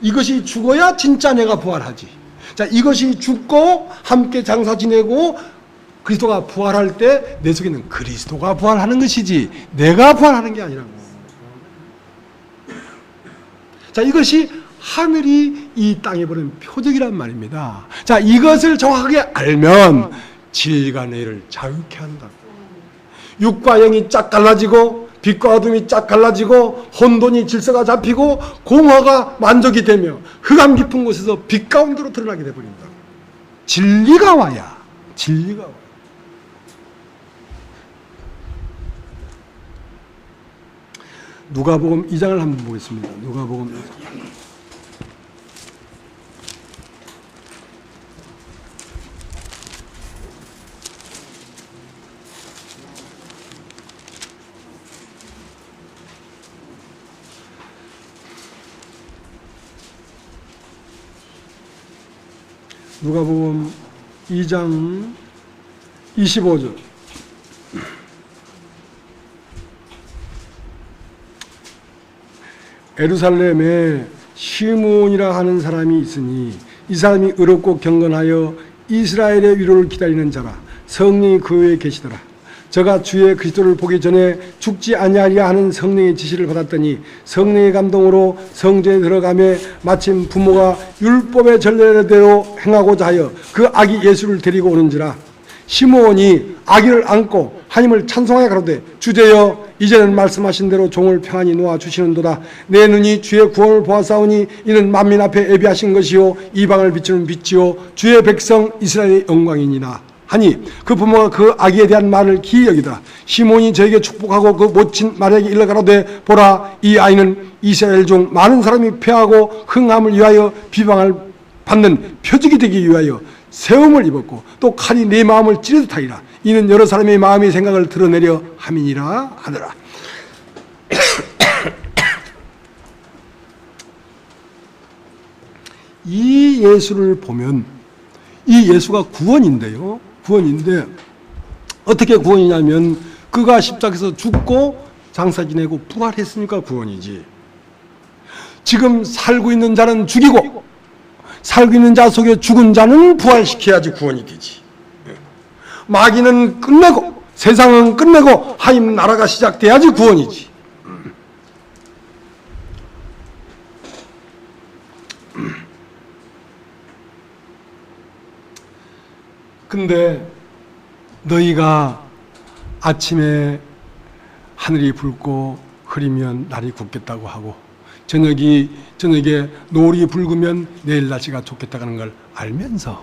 S1: 이것이 죽어야 진짜 내가 부활하지. 자, 이것이 죽고 함께 장사 지내고 그리스도가 부활할 때 내 속에는 그리스도가 부활하는 것이지 내가 부활하는 게 아니라고. 자, 이것이 하늘이 이 땅에 보는 표적이란 말입니다. 자, 이것을 정확하게 알면 진리가 너희를 자유케 한다고. 육과 영이 쫙 갈라지고 빛과 어둠이 쫙 갈라지고 혼돈이 질서가 잡히고 공허가 만족이 되며 흑암 깊은 곳에서 빛 가운데로 드러나게 되어버린다. 진리가 와야. 진리가 와야. 누가복음 2장을 한번 보겠습니다. 누가복음 2장. 누가복음 2장 25절. 예루살렘에 시므온이라 하는 사람이 있으니 이 사람이 의롭고 경건하여 이스라엘의 위로를 기다리는 자라. 성령이 그 위에 계시더라. 저가 주의 그리스도를 보기 전에 죽지 아니하리라 하는 성령의 지시를 받았더니 성령의 감동으로 성전에 들어가며 마침 부모가 율법의 전례대로 행하고자 하여 그 아기 예수를 데리고 오는지라. 시므온이 아기를 안고 하나님을 찬송하여 가로되 주제여 이제는 말씀하신 대로 종을 평안히 놓아 주시는도다. 내 눈이 주의 구원을 보았사오니 이는 만민 앞에 예비하신 것이요 이방을 비추는 빛이요 주의 백성 이스라엘의 영광이니라 하니 그 부모가 그 아기에 대한 말을 기이 여기더라. 시몬이 저에게 축복하고 그 모친 마리아에게 일러 가로되 보라 이 아이는 이스라엘 중 많은 사람이 패하고 흥함을 위하여 비방을 받는 표적이 되기 위하여 세움을 입었고 또 칼이 내 마음을 찌르듯 하리라. 이는 여러 사람의 마음의 생각을 드러내려 함이니라 하더라. 이 예수를 보면 이 예수가 구원인데요. 구원인데 어떻게 구원이냐면 그가 십자가에서 죽고 장사 지내고 부활했으니까 구원이지. 지금 살고 있는 자는 죽이고 살고 있는 자 속에 죽은 자는 부활시켜야지 구원이 되지. 마귀는 끝내고 세상은 끝내고 하나님 나라가 시작돼야지 구원이지. 근데 너희가 아침에 하늘이 붉고 흐리면 날이 굳겠다고 하고 저녁에 노을이 붉으면 내일 날씨가 좋겠다는 걸 알면서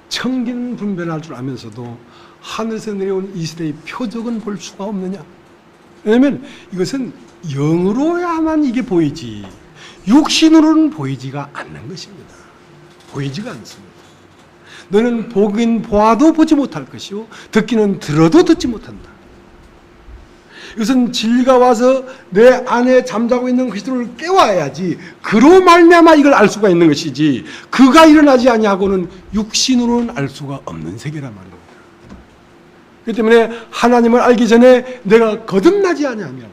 S1: 청긴 분별할 줄 알면서도 하늘에서 내려온 이스라엘의 표적은 볼 수가 없느냐? 왜냐하면 이것은 영으로야만 이게 보이지 육신으로는 보이지가 않는 것입니다. 보이지가 않습니다. 너는 보긴 보아도 보지 못할 것이요 듣기는 들어도 듣지 못한다. 이것은 진리가 와서 내 안에 잠자고 있는 그리스도를 깨워야지 그로 말미암아 이걸 알 수가 있는 것이지 그가 일어나지 아니하고는 육신으로는 알 수가 없는 세계란 말입니다. 그렇기 때문에 하나님을 알기 전에 내가 거듭나지 아니하면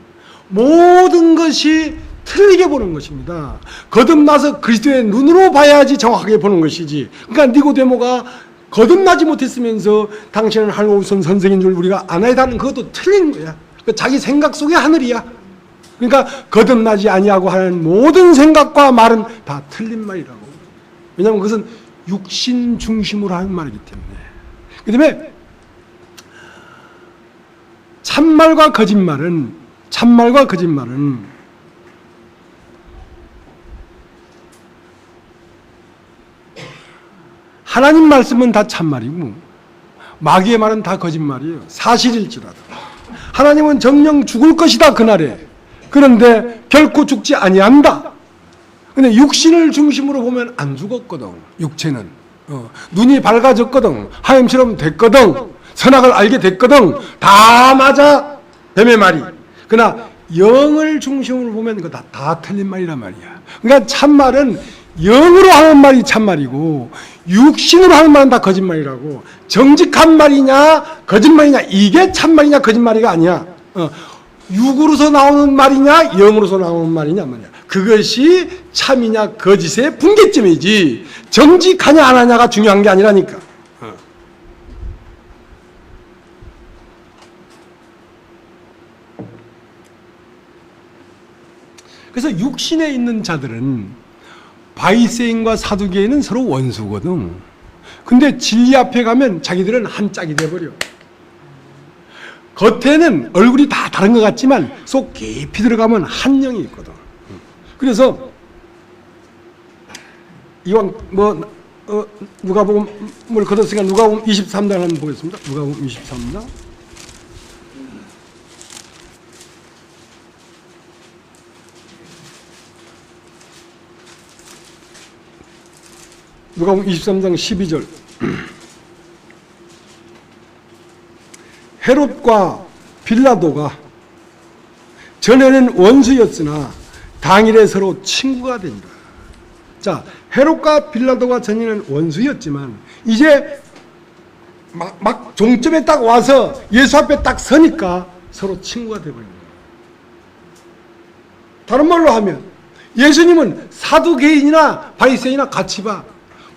S1: 모든 것이 틀리게 보는 것입니다. 거듭나서 그리스도의 눈으로 봐야지 정확하게 보는 것이지. 그러니까 니고데모가 거듭나지 못했으면서 당신은 하늘 우선 선생인 줄 우리가 아나이다는 그것도 틀린 거야. 자기 생각 속의 하늘이야. 그러니까 거듭나지 아니하고 하는 모든 생각과 말은 다 틀린 말이라고. 왜냐하면 그것은 육신 중심으로 하는 말이기 때문에. 그 다음에 참말과 거짓말은 하나님 말씀은 다 참말이고 마귀의 말은 다 거짓말이에요. 사실일지라도. 하나님은 정령 죽을 것이다 그날에. 그런데 결코 죽지 아니한다. 근데 육신을 중심으로 보면 안 죽었거든. 육체는 눈이 밝아졌거든. 하임처럼 됐거든. 선악을 알게 됐거든. 다 맞아 뱀의 말이. 그러나 영을 중심으로 보면 그거 다 틀린 말이란 말이야. 그러니까 참말은 영으로 하는 말이 참말이고 육신으로 하는 말은 다 거짓말이라고. 정직한 말이냐 거짓말이냐 이게 참말이냐 거짓말이가 아니야. 육으로서 나오는 말이냐 영으로서 나오는 말이냐 말이야. 그것이 참이냐 거짓의 분기점이지 정직하냐 안 하냐가 중요한 게 아니라니까. 그래서 육신에 있는 자들은 바리새인과 사두개인은 서로 원수거든. 근데 진리 앞에 가면 자기들은 한 짝이 돼버려. 겉에는 얼굴이 다 다른 것 같지만 속 깊이 들어가면 한 영이 있거든. 그래서 이왕 누가복음을 거뒀으니까 누가복음 23장 한번 보겠습니다. 누가복음 23장. 누가복음 23장 12절. 헤롯과 빌라도가 전에는 원수였으나 당일에 서로 친구가 되니라. 자, 헤롯과 빌라도가 전에는 원수였지만 이제 막 종점에 딱 와서 예수 앞에 딱 서니까 서로 친구가 되어버린 거예요. 다른 말로 하면 예수님은 사두개인이나 바리새인이나 같이 봐.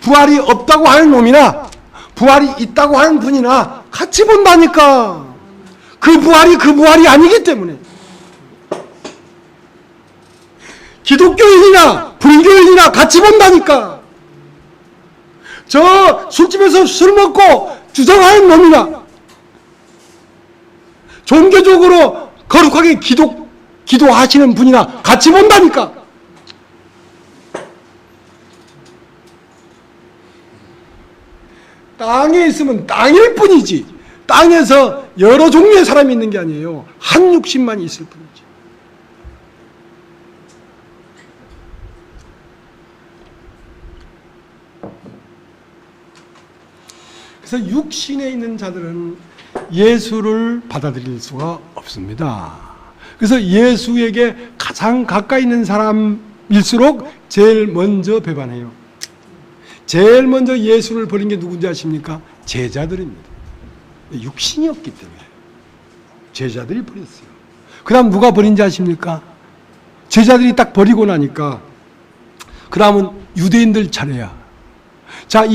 S1: 부활이 없다고 하는 놈이나 부활이 있다고 하는 분이나 같이 본다니까. 그 부활이 아니기 때문에. 기독교인이나 불교인이나 같이 본다니까. 저 술집에서 술 먹고 주정하는 놈이나 종교적으로 거룩하게 기도하시는 분이나 같이 본다니까. 땅에 있으면 땅일 뿐이지 땅에서 여러 종류의 사람이 있는 게 아니에요. 한 육신만 있을 뿐이지. 그래서 육신에 있는 자들은 예수를 받아들일 수가 없습니다. 그래서 예수에게 가장 가까이 있는 사람일수록 제일 먼저 배반해요. 제일 먼저 예수를 버린 게 누군지 아십니까? 제자들입니다. 육신이 없기 때문에 제자들이 버렸어요. 그 다음 누가 버린지 아십니까? 제자들이 딱 버리고 나니까 그 다음은 유대인들 차례야. 자,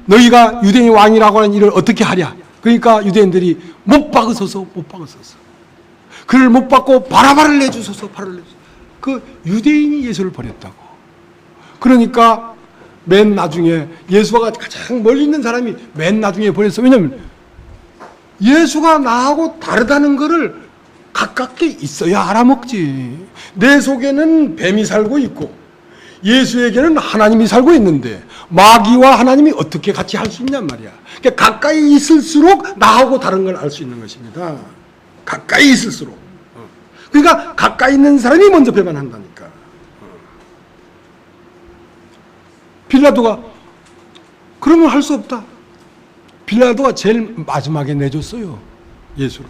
S1: 너희가 유대인 왕이라고 하는 일을 어떻게 하랴? 그러니까 유대인들이 못 박으소서. 그를 못 박고 바라바를 내주소서. 그 유대인이 예수를 버렸다고. 그러니까 맨 나중에 예수와 가장 멀리 있는 사람이 맨 나중에 버렸어. 왜냐하면 예수가 나하고 다르다는 것을 가깝게 있어야 알아먹지. 내 속에는 뱀이 살고 있고 예수에게는 하나님이 살고 있는데 마귀와 하나님이 어떻게 같이 할 수 있냔 말이야. 그러니까 가까이 있을수록 나하고 다른 걸 알 수 있는 것입니다. 가까이 있을수록. 그러니까 가까이 있는 사람이 먼저 배반한다니까. 빌라도가 그러면 할 수 없다. 빌라도가 제일 마지막에 내줬어요. 예수를.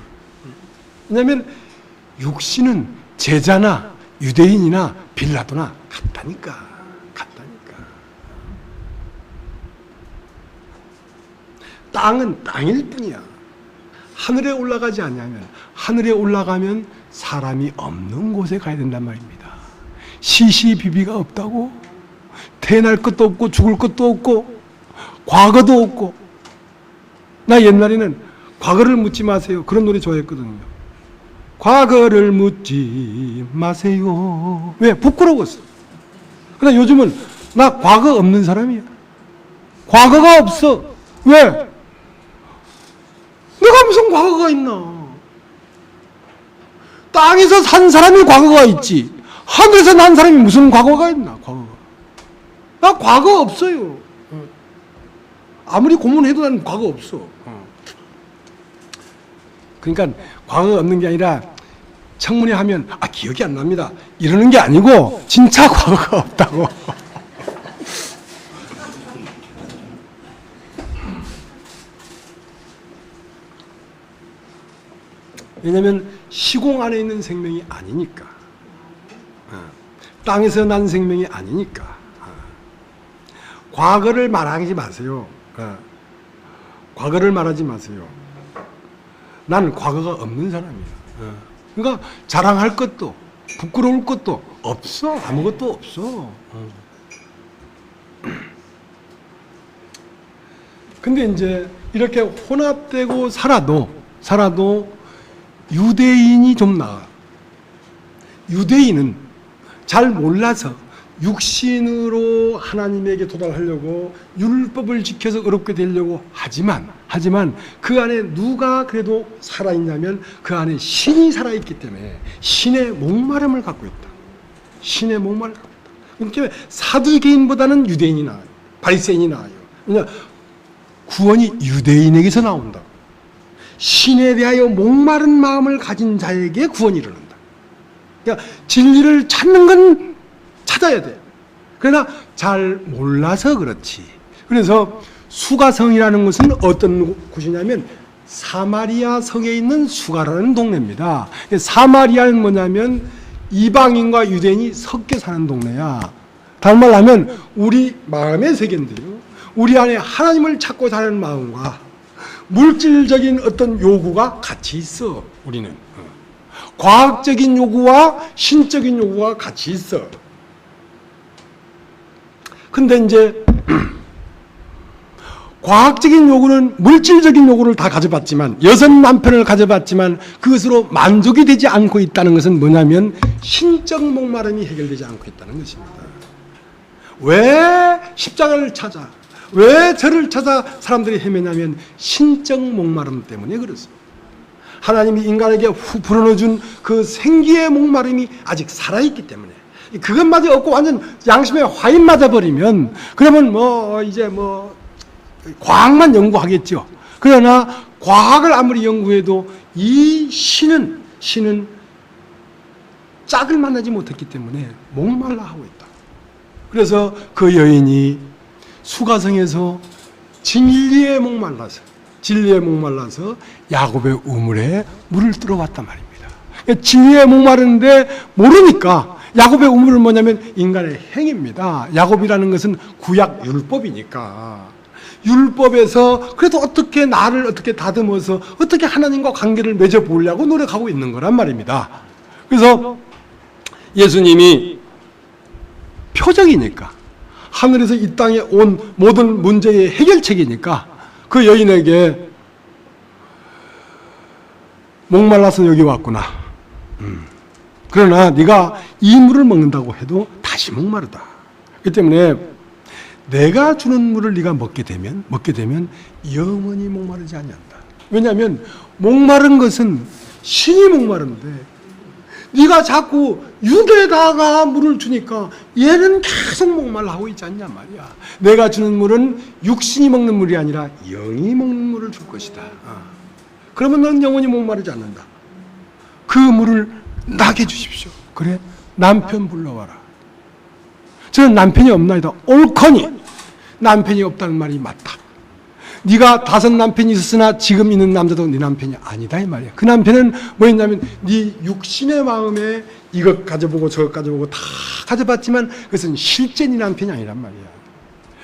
S1: 왜냐하면 육신은 제자나 유대인이나 빌라도나 같다니까. 땅은 땅일 뿐이야. 하늘에 올라가지 않냐면 하늘에 올라가면 사람이 없는 곳에 가야 된단 말입니다. 시시비비가 없다고? 태어날 것도 없고 죽을 것도 없고 과거도 없고. 나 옛날에는 과거를 묻지 마세요 그런 노래 좋아했거든요. 과거를 묻지 마세요. 왜? 부끄러웠어. 그러나 요즘은 나 과거 없는 사람이야. 과거가 없어. 왜? 내가 무슨 과거가 있나. 땅에서 산 사람이 과거가 있지 하늘에서 난 사람이 무슨 과거가 있나. 나 과거 없어요. 아무리 고문해도 난 과거 없어. 그러니까 과거가 없는 게 아니라 청문회 하면 기억이 안 납니다 이러는 게 아니고 진짜 과거가 없다고. 왜냐하면 시공 안에 있는 생명이 아니니까. 땅에서 난 생명이 아니니까. 과거를 말하지 마세요. 과거를 말하지 마세요. 난 과거가 없는 사람이야. 그러니까 자랑할 것도 부끄러울 것도 없어. 아무것도 없어. 근데 이제 이렇게 혼합되고 살아도 유대인이 좀 나아. 유대인은 잘 몰라서 육신으로 하나님에게 도달하려고 율법을 지켜서 의롭게 되려고 하지만 그 안에 누가 그래도 살아있냐면 그 안에 신이 살아있기 때문에 신의 목마름을 갖고 있다. 신의 목마름을 갖고 있다. 그러니까 사두개인보다는 유대인이 나아요. 바리새인이 나아요. 왜냐 구원이 유대인에게서 나온다. 신에 대하여 목마른 마음을 가진 자에게 구원이 이르는다. 그러니까 진리를 찾는 건 찾아야 돼. 그러나 잘 몰라서 그렇지. 그래서 수가성이라는 것은 어떤 곳이냐면 사마리아 성에 있는 수가라는 동네입니다. 사마리아는 뭐냐면 이방인과 유대인이 섞여 사는 동네야. 다른 말로 하면 우리 마음의 세계인데요. 우리 안에 하나님을 찾고 사는 마음과 물질적인 어떤 요구가 같이 있어. 우리는 과학적인 요구와 신적인 요구가 같이 있어. 근데 이제 과학적인 요구는 물질적인 요구를 다 가져봤지만 여성 남편을 가져봤지만 그것으로 만족이 되지 않고 있다는 것은 뭐냐면 신적 목마름이 해결되지 않고 있다는 것입니다. 왜 십자가를 찾아 왜 저를 찾아 사람들이 헤매냐면 신적 목마름 때문에 그렇습니다. 하나님이 인간에게 불어넣어준 그 생기의 목마름이 아직 살아있기 때문에 그것마저 없고 완전 양심에 화인 맞아버리면 그러면 이제 과학만 연구하겠죠. 그러나 과학을 아무리 연구해도 이 신은 짝을 만나지 못했기 때문에 목말라 하고 있다. 그래서 그 여인이 수가성에서 진리에 목말라서 야곱의 우물에 물을 들어왔단 말입니다. 진리에 목마르는데 모르니까 야곱의 우물은 뭐냐면 인간의 행위입니다. 야곱이라는 것은 구약 율법이니까 율법에서 그래도 어떻게 나를 어떻게 다듬어서 어떻게 하나님과 관계를 맺어보려고 노력하고 있는 거란 말입니다. 그래서 예수님이 표적이니까 하늘에서 이 땅에 온 모든 문제의 해결책이니까 그 여인에게 목말라서 여기 왔구나. 그러나 네가 이 물을 먹는다고 해도 다시 목마르다. 그렇기 때문에 내가 주는 물을 네가 먹게 되면 영원히 목마르지 아니한다. 왜냐하면 목마른 것은 신이 목마른데 네가 자꾸 육에다가 물을 주니까 얘는 계속 목말라하고 있지 않냐 말이야. 내가 주는 물은 육신이 먹는 물이 아니라 영이 먹는 물을 줄 것이다. 그러면 넌 영원히 목마르지 않는다. 그 물을 나게 주십시오. 그래? 남편 불러와라. 저는 남편이 없나이다. 옳거니 남편이 없다는 말이 맞다. 네가 5 남편이 있었으나 지금 있는 남자도 네 남편이 아니다 이 말이야. 그 남편은 뭐였냐면 네 육신의 마음에 이것 가져보고 저것 가져보고 다 가져봤지만 그것은 실제 네 남편이 아니란 말이야.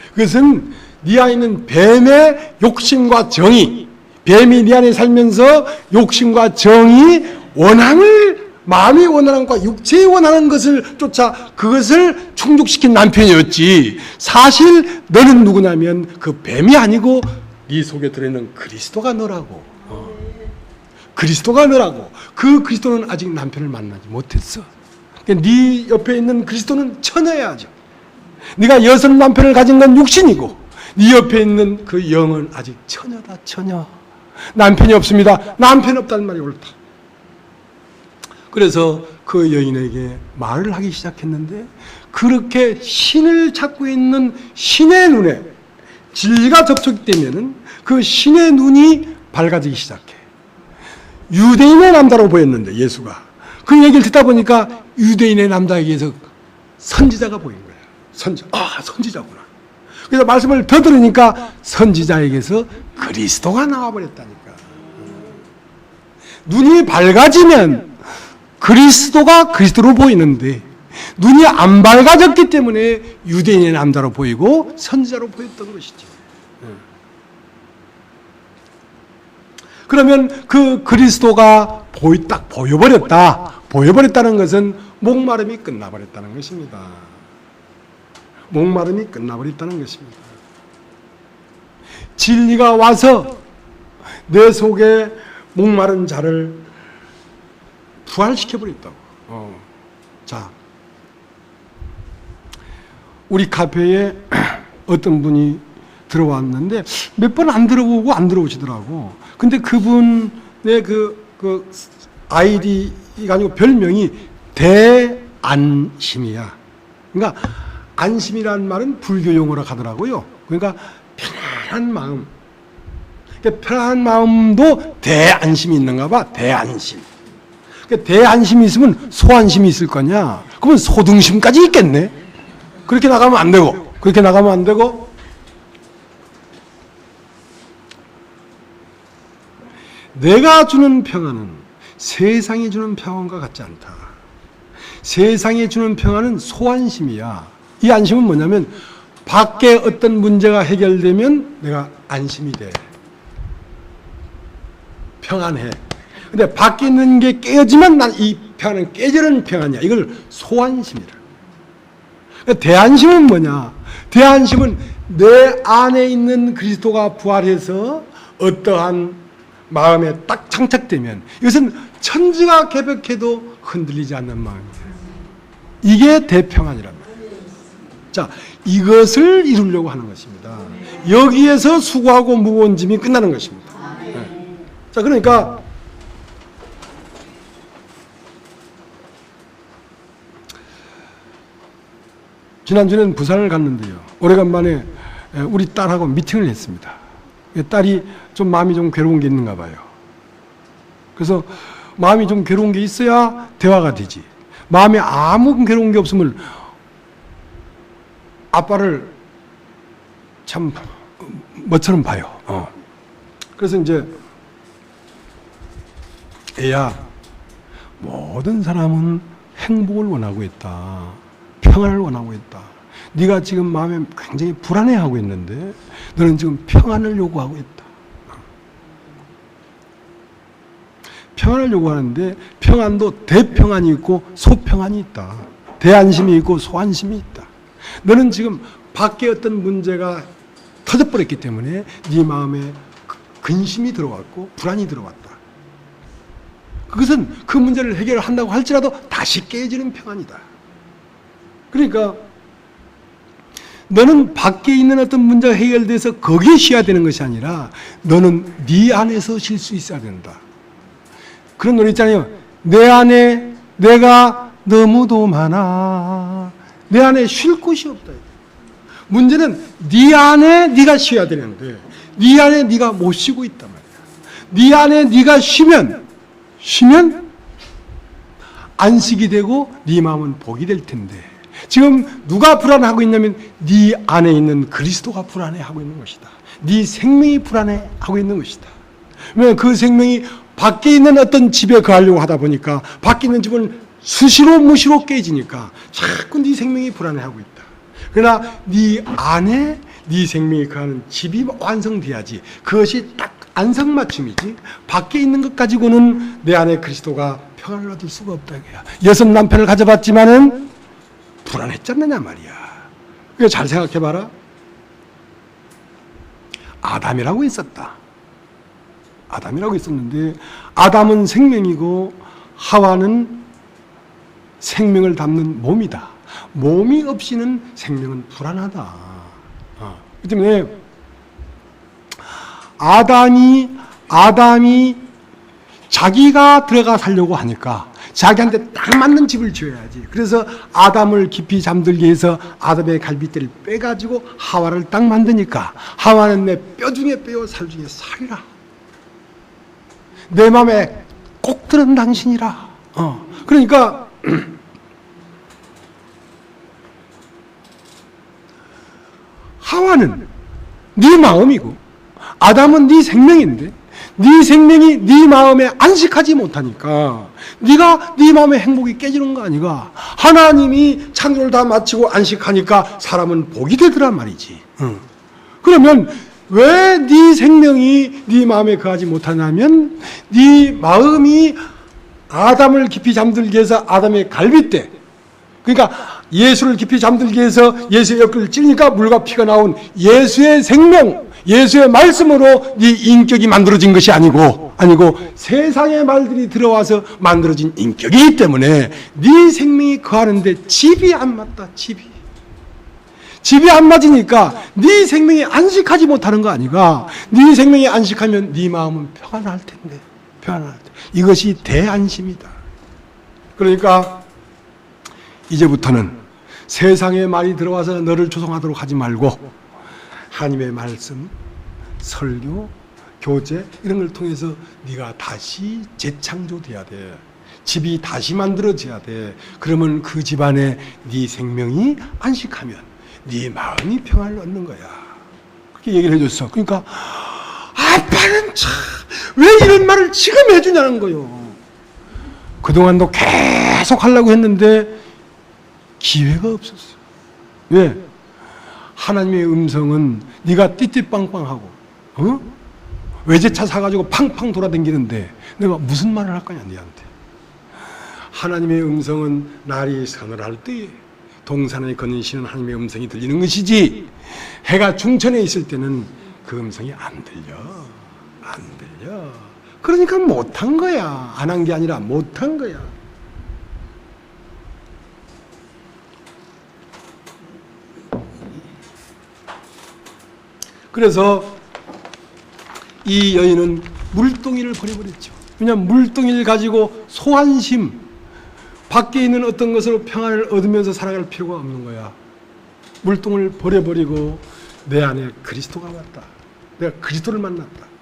S1: 그것은 네 안에 있는 뱀의 욕심과 정의, 뱀이 네 안에 살면서 욕심과 정의, 원함을 마음이 원하는 것과 육체의 원하는 것을 쫓아 그것을 충족시킨 남편이었지. 사실 너는 누구냐면 그 뱀이 아니고 네 속에 들어있는 그리스도가 너라고. 그리스도가 너라고. 그 그리스도는 아직 남편을 만나지 못했어. 그러니까 네 옆에 있는 그리스도는 처녀야죠. 네가 여성 남편을 가진 건 육신이고 네 옆에 있는 그 영은 아직 처녀다. 처녀. 남편이 없습니다. 남편 없다는 말이 옳다. 그래서 그 여인에게 말을 하기 시작했는데 그렇게 신을 찾고 있는 신의 눈에 진리가 접촉되면은 그 신의 눈이 밝아지기 시작해. 유대인의 남자로 보였는데 예수가 그 얘기를 듣다 보니까 유대인의 남자에게서 선지자가 보인 거야. 선지자구나. 그래서 말씀을 더 들으니까 선지자에게서 그리스도가 나와버렸다니까. 눈이 밝아지면 그리스도가 그리스도로 보이는데 눈이 안 밝아졌기 때문에 유대인의 남자로 보이고 선지자로 보였던 것이죠. 그러면 그 그리스도가 딱 보여버렸다는 것은 목마름이 끝나버렸다는 것입니다. 목마름이 끝나버렸다는 것입니다. 진리가 와서 내 속에 목마른 자를 부활시켜버렸다고. 자, 우리 카페에 어떤 분이 들어왔는데 몇 번 안 들어오고 안 들어오시더라고. 근데 그분의 그 아이디가 아니고 별명이 대안심이야. 그러니까 안심이라는 말은 불교 용어로 하더라고요. 그러니까 편안한 마음. 그러니까 편안한 마음도 대안심이 있는가 봐. 대안심. 그러니까 대안심이 있으면 소안심이 있을 거냐? 그러면 소등심까지 있겠네. 그렇게 나가면 안 되고. 내가 주는 평안은 세상이 주는 평안과 같지 않다. 세상이 주는 평안은 소안심이야. 이 안심은 뭐냐면 밖에 어떤 문제가 해결되면 내가 안심이 돼. 평안해. 근데 밖에 있는 게 깨지면 난 이 평안은 깨지는 평안이야. 이걸 소안심이라. 대안심은 뭐냐? 대안심은 내 안에 있는 그리스도가 부활해서 어떠한 마음에 딱 장착되면 이것은 천지가 개벽해도 흔들리지 않는 마음이에요. 이게 대평안이란 말이에요. 자, 이것을 이루려고 하는 것입니다. 여기에서 수고하고 무거운 짐이 끝나는 것입니다. 네. 자, 그러니까 지난주에는 부산을 갔는데요. 오래간만에 우리 딸하고 미팅을 했습니다. 딸이 좀 마음이 좀 괴로운 게 있는가 봐요. 그래서 마음이 좀 괴로운 게 있어야 대화가 되지. 마음에 아무 괴로운 게 없으면 아빠를 참 뭐처럼 봐요. 그래서 이제 애야, 모든 사람은 행복을 원하고 있다. 평안을 원하고 있다. 네가 지금 마음에 굉장히 불안해하고 있는데 너는 지금 평안을 요구하고 있다. 평안을 요구하는데 평안도 대평안이 있고 소평안이 있다. 대안심이 있고 소안심이 있다. 너는 지금 밖에 어떤 문제가 터져버렸기 때문에 네 마음에 근심이 들어왔고 불안이 들어왔다. 그것은 그 문제를 해결한다고 할지라도 다시 깨지는 평안이다. 그러니까 너는 밖에 있는 어떤 문제가 해결돼서 거기에 쉬어야 되는 것이 아니라 너는 네 안에서 쉴 수 있어야 된다. 그런 노래 있잖아요. 내 안에 내가 너무도 많아. 내 안에 쉴 곳이 없다. 문제는 네 안에 네가 쉬어야 되는데 네 안에 네가 못 쉬고 있단 말이야. 네 안에 네가 쉬면 안식이 되고 네 마음은 복이 될 텐데 지금 누가 불안하고 있냐면 네 안에 있는 그리스도가 불안해하고 있는 것이다. 네 생명이 불안해하고 있는 것이다. 왜냐하면 그 생명이 밖에 있는 어떤 집에 거하려고 하다 보니까 밖에 있는 집은 수시로 무시로 깨지니까 자꾸 네 생명이 불안해하고 있다. 그러나 네 안에 네 생명이 거하는 집이 완성돼야지. 그것이 딱 안성맞춤이지. 밖에 있는 것 가지고는 내 안에 그리스도가 평안을 얻을 수가 없다. 여섯 남편을 가져봤지만은 불안했지 않느냐 말이야. 그러니까 잘 생각해봐라. 아담이라고 있었다. 아담이라고 있었는데 아담은 생명이고 하와는 생명을 담는 몸이다. 몸이 없이는 생명은 불안하다. 그 때문에 아담이 자기가 들어가 살려고 하니까 자기한테 딱 맞는 집을 지어야지. 그래서 아담을 깊이 잠들게 해서 아담의 갈빗대를 빼가지고 하와를 딱 만드니까 하와는 내 뼈 중에 뼈요 살 중에 살이라. 내 마음에 꼭 들은 당신이라. 그러니까 하와는 네 마음이고 아담은 네 생명인데 네 생명이 네 마음에 안식하지 못하니까 네가 네 마음의 행복이 깨지는 거 아니가. 하나님이 창조를 다 마치고 안식하니까 사람은 복이 되더란 말이지. 그러면 왜 네 생명이 네 마음에 거하지 못하냐면 네 마음이 아담을 깊이 잠들게 해서 아담의 갈빗대, 그러니까 예수를 깊이 잠들게 해서 예수의 옆구리를 찌르니까 물과 피가 나온 예수의 생명, 예수의 말씀으로 네 인격이 만들어진 것이 아니고 세상의 말들이 들어와서 만들어진 인격이기 때문에 네 생명이 거하는데 집이 안 맞다. 집이 안 맞으니까 네 생명이 안식하지 못하는 거 아니가. 네 생명이 안식하면 네 마음은 평안할 텐데. 이것이 대안심이다. 그러니까 이제부터는 세상의 말이 들어와서 너를 조성하도록 하지 말고 하나님의 말씀, 설교, 교제 이런 걸 통해서 네가 다시 재창조돼야 돼. 집이 다시 만들어져야 돼. 그러면 그 집안에 네 생명이 안식하면 네 마음이 평안을 얻는 거야. 그렇게 얘기를 해줬어. 그러니까 아빠는 참 왜 이런 말을 지금 해주냐는 거요. 그동안도 계속 하려고 했는데 기회가 없었어. 왜? 하나님의 음성은 네가 띠띠빵빵하고 외제차 사가지고 팡팡 돌아다니는데 내가 무슨 말을 할 거냐 너한테. 하나님의 음성은 날이 서늘할 때에 동산에 걷는 시는 하나님의 음성이 들리는 것이지 해가 중천에 있을 때는 그 음성이 안 들려. 그러니까 못한 거야. 안 한 게 아니라 못한 거야. 그래서 이 여인은 물동이를 버려버렸죠. 왜냐하면 물동이를 가지고 소환심, 밖에 있는 어떤 것으로 평안을 얻으면서 살아갈 필요가 없는 거야. 물동을 버려버리고 내 안에 그리스도가 왔다. 내가 그리스도를 만났다.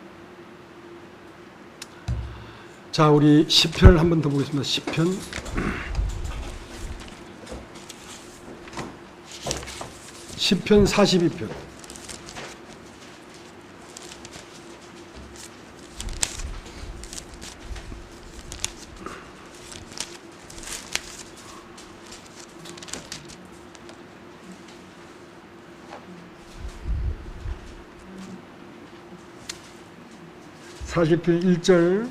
S1: 자, 우리 시편을 한 번 더 보겠습니다. 시편 42편. 사십편 1절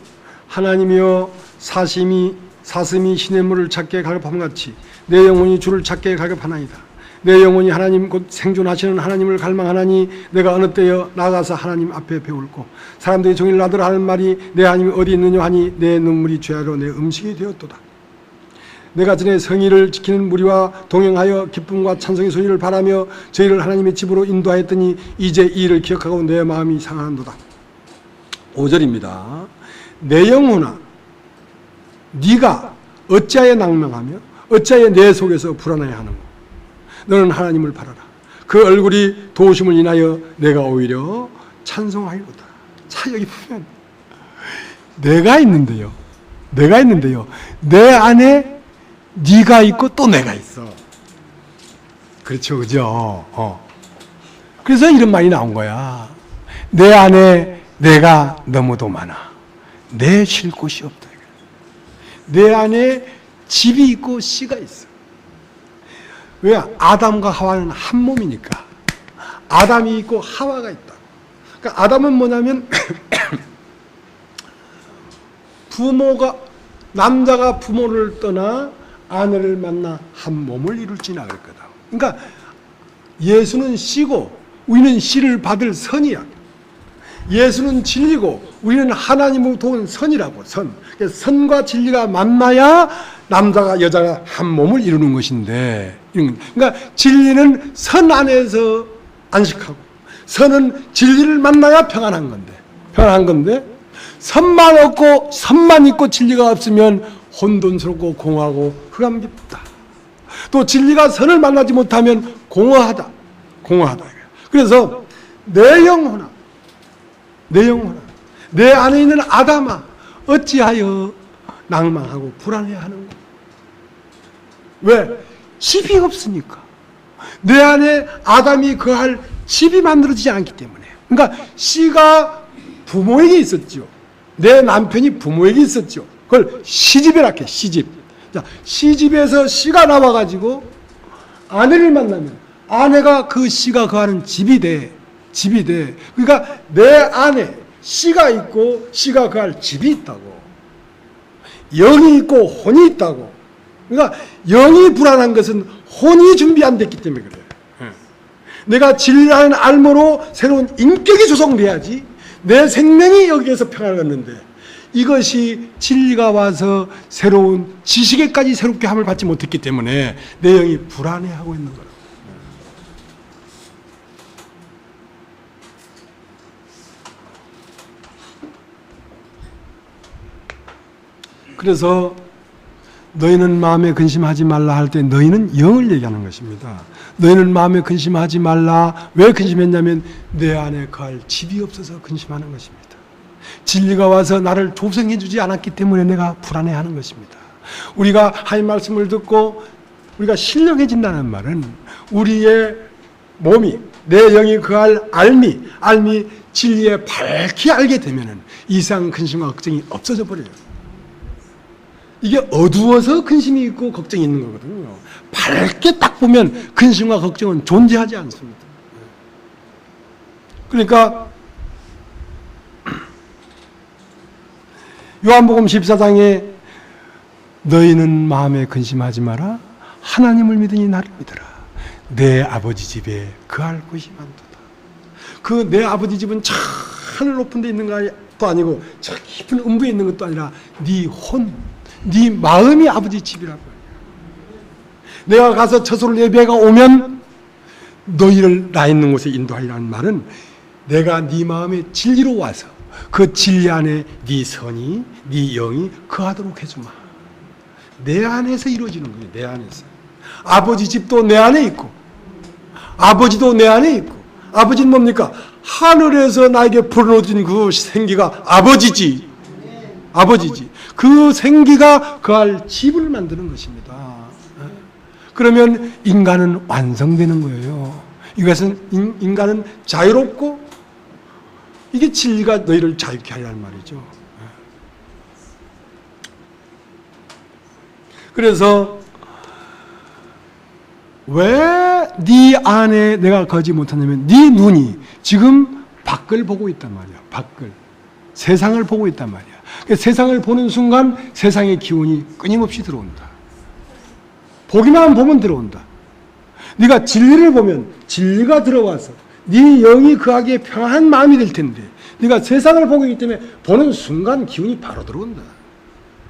S1: 하나님이여 사슴이 시냇물을 찾게 갈급함같이 내 영혼이 주를 찾게 갈급하나이다. 내 영혼이 하나님 곧 생존하시는 하나님을 갈망하나니 내가 어느 때여 나가서 하나님 앞에 배울고 사람들이 종일 나더라 하는 말이 내 하나님이 어디 있느냐 하니 내 눈물이 죄하러 내 음식이 되었도다. 내가 전에 성의를 지키는 무리와 동행하여 기쁨과 찬송의 소리를 바라며 저희를 하나님의 집으로 인도하였더니 이제 이 일을 기억하고 내 마음이 상하는도다. 5절입니다. 내 영혼아 네가 어찌하여 낭망하며 어찌하여 내 속에서 불안하여 하는고 너는 하나님을 바라라. 그 얼굴이 도우심을 인하여 내가 오히려 찬송하리로다. 자, 여기 보면 내가 있는데요. 내 안에 네가 있고 또 내가 있어. 그렇죠, 그죠? 그래서 이런 말이 나온 거야. 내 안에 내가 너무도 많아. 내 쉴 곳이 없다. 내 안에 집이 있고 씨가 있어. 왜? 아담과 하와는 한 몸이니까. 아담이 있고 하와가 있다. 그러니까 아담은 뭐냐면 남자가 부모를 떠나 아내를 만나 한 몸을 이룰지나 그랬거든. 그러니까 예수는 씨고 우리는 씨를 받을 선이야. 예수는 진리고 우리는 하나님으로부터 온 선이라고. 선과 진리가 만나야 남자가 여자가 한 몸을 이루는 것인데, 그러니까 진리는 선 안에서 안식하고 선은 진리를 만나야 평안한 건데 선만 있고 진리가 없으면 혼돈스럽고 공허하고 흑암 깊다. 또 진리가 선을 만나지 못하면 공허하다. 그래서 내 영혼아, 내 안에 있는 아담아, 어찌하여 낭망하고 불안해하는가? 왜? 집이 없으니까. 내 안에 아담이 거할 집이 만들어지지 않기 때문에. 그러니까 씨가 부모에게 있었죠. 내 남편이 부모에게 있었죠. 그걸 시집이라 해, 시집. 자, 시집에서 씨가 나와가지고 아내를 만나면 아내가 그 씨가 거하는 집이 돼. 그러니까 내 안에 씨가 있고 씨가 거할 집이 있다고. 영이 있고 혼이 있다고. 그러니까 영이 불안한 것은 혼이 준비 안 됐기 때문에 그래요. 내가 진리라는 알므로 새로운 인격이 조성돼야지 내 생명이 여기에서 평안을 갖는데 이것이 진리가 와서 새로운 지식에까지 새롭게 함을 받지 못했기 때문에 내 영이 불안해하고 있는 거라고. 그래서 너희는 마음에 근심하지 말라 할 때 너희는 영을 얘기하는 것입니다. 너희는 마음에 근심하지 말라. 왜 근심했냐면 내 안에 거할 집이 없어서 근심하는 것입니다. 진리가 와서 나를 조성해 주지 않았기 때문에 내가 불안해하는 것입니다. 우리가 하나님 말씀을 듣고 우리가 신령해진다는 말은 우리의 몸이 내 영이 거할 알미 진리에 밝히 알게 되면은 이상 근심과 걱정이 없어져 버려요. 이게 어두워서 근심이 있고 걱정이 있는 거거든요. 밝게 딱 보면 근심과 걱정은 존재하지 않습니다. 그러니까 요한복음 14장에 너희는 마음에 근심하지 마라. 하나님을 믿으니 나를 믿어라. 내 아버지 집에 거할 곳이 많도다. 그 내 아버지 집은 저 하늘 높은 데 있는 것도 아니고 저 깊은 음부에 있는 것도 아니라 네 마음이 아버지 집이라고. 내가 가서 처소를 예배가 오면 너희를 나 있는 곳에 인도하리라는 말은 내가 네 마음에 진리로 와서 그 진리 안에 네 선이 네 영이 거하도록 해주마. 내 안에서 이루어지는 거예요. 내 안에서. 아버지 집도 내 안에 있고 아버지도 내 안에 있고. 아버지는 뭡니까? 하늘에서 나에게 불어넣어진 그 생기가 아버지지. 그 생기가 거할 집을 만드는 것입니다. 그러면 인간은 완성되는 거예요. 이것은 인간은 자유롭고 이게 진리가 너희를 자유케 하려는 말이죠. 그래서 왜 네 안에 내가 거지 못하냐면 네 눈이 지금 밖을 보고 있단 말이야. 밖을. 세상을 보고 있단 말이야. 세상을 보는 순간 세상의 기운이 끊임없이 들어온다. 보기만 보면 들어온다. 네가 진리를 보면 진리가 들어와서 네 영이 거하기에 평안한 마음이 될 텐데 네가 세상을 보고 있기 때문에 보는 순간 기운이 바로 들어온다.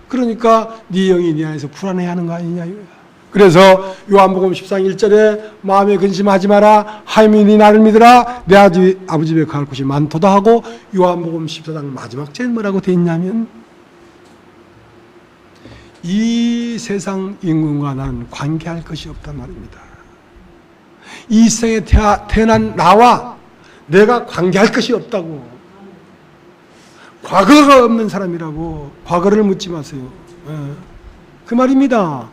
S1: 그러니까 네 영이 네 안에서 불안해하는 거 아니냐 이거야. 그래서 요한복음 14장 1절에 마음에 근심하지 마라. 하나님이 나를 믿으라. 내 아버지 집에 갈 곳이 많도다 하고 요한복음 14장 마지막 절에 뭐라고 되어 있냐면 이 세상 인간과 나는 관계할 것이 없단 말입니다. 이 세상에 태어난 나와 내가 관계할 것이 없다고. 과거가 없는 사람이라고. 과거를 묻지 마세요. 그 말입니다.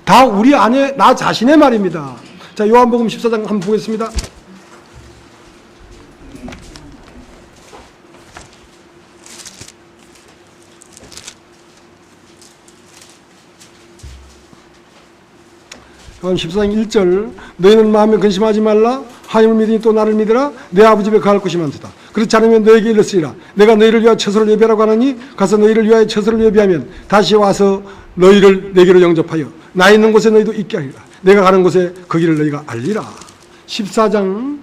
S1: 다 우리 안에 나 자신의 말입니다. 자, 요한복음 14장 한번 보겠습니다. 요한 14장 1절 너희는 마음에 근심하지 말라. 하나님을 믿으니 또 나를 믿으라. 내 아버지 집에 갈 곳이 많도다. 그렇지 않으면 너에게 이르시리라. 내가 너희를 위하여 처소를 예비하라고 하느니 가서 너희를 위하여 처소를 예비하면 다시 와서 너희를 내게로 영접하여 나 있는 곳에 너희도 있게 하리라. 내가 가는 곳에 거기를 너희가 알리라. 14장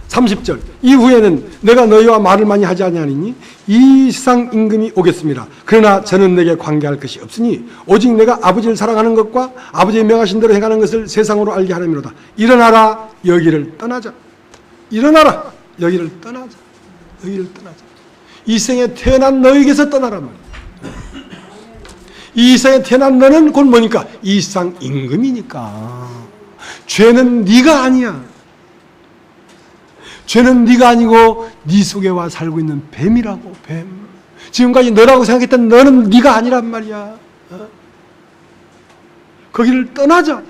S1: 30절 이후에는 내가 너희와 말을 많이 하지 아니하니니 이 세상 임금이 오겠습니다. 그러나 저는 내게 관계할 것이 없으니 오직 내가 아버지를 사랑하는 것과 아버지의 명하신 대로 행하는 것을 세상으로 알게 하려미로다. 일어나라 여기를 떠나자. 일어나라 여기를 떠나자. 여기를 떠나자. 이 생에 태어난 너에게서 떠나란 말이야. 이 세상에 태어난 너는 그건 뭐니까? 이 세상 임금이니까. 죄는 네가 아니야. 죄는 네가 아니고 네 속에 와 살고 있는 뱀이라고. 뱀. 지금까지 너라고 생각했던 너는 네가 아니란 말이야. 거기를 떠나자.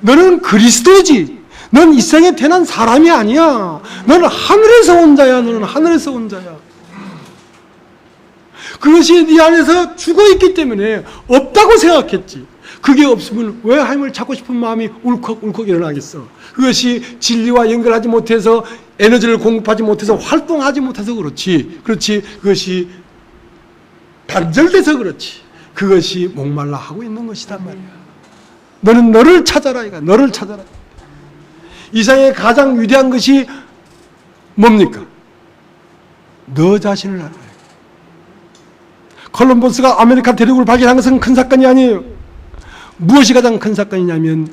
S1: 너는 그리스도지. 넌 이 세상에 태어난 사람이 아니야. 너는 하늘에서 온 자야. 너는 하늘에서 온 자야. 그것이 네 안에서 죽어있기 때문에 없다고 생각했지. 그게 없으면 왜 하나님을 찾고 싶은 마음이 울컥울컥 일어나겠어. 그것이 진리와 연결하지 못해서 에너지를 공급하지 못해서 활동하지 못해서 그렇지. 그것이 단절돼서 그렇지. 그것이 목말라 하고 있는 것이단 말이야. 너는 너를 찾아라. 이거 너를 찾아라. 이 세상에 가장 위대한 것이 뭡니까? 너 자신을 알아야 돼. 콜럼버스가 아메리카 대륙을 발견한 것은 큰 사건이 아니에요. 무엇이 가장 큰 사건이냐면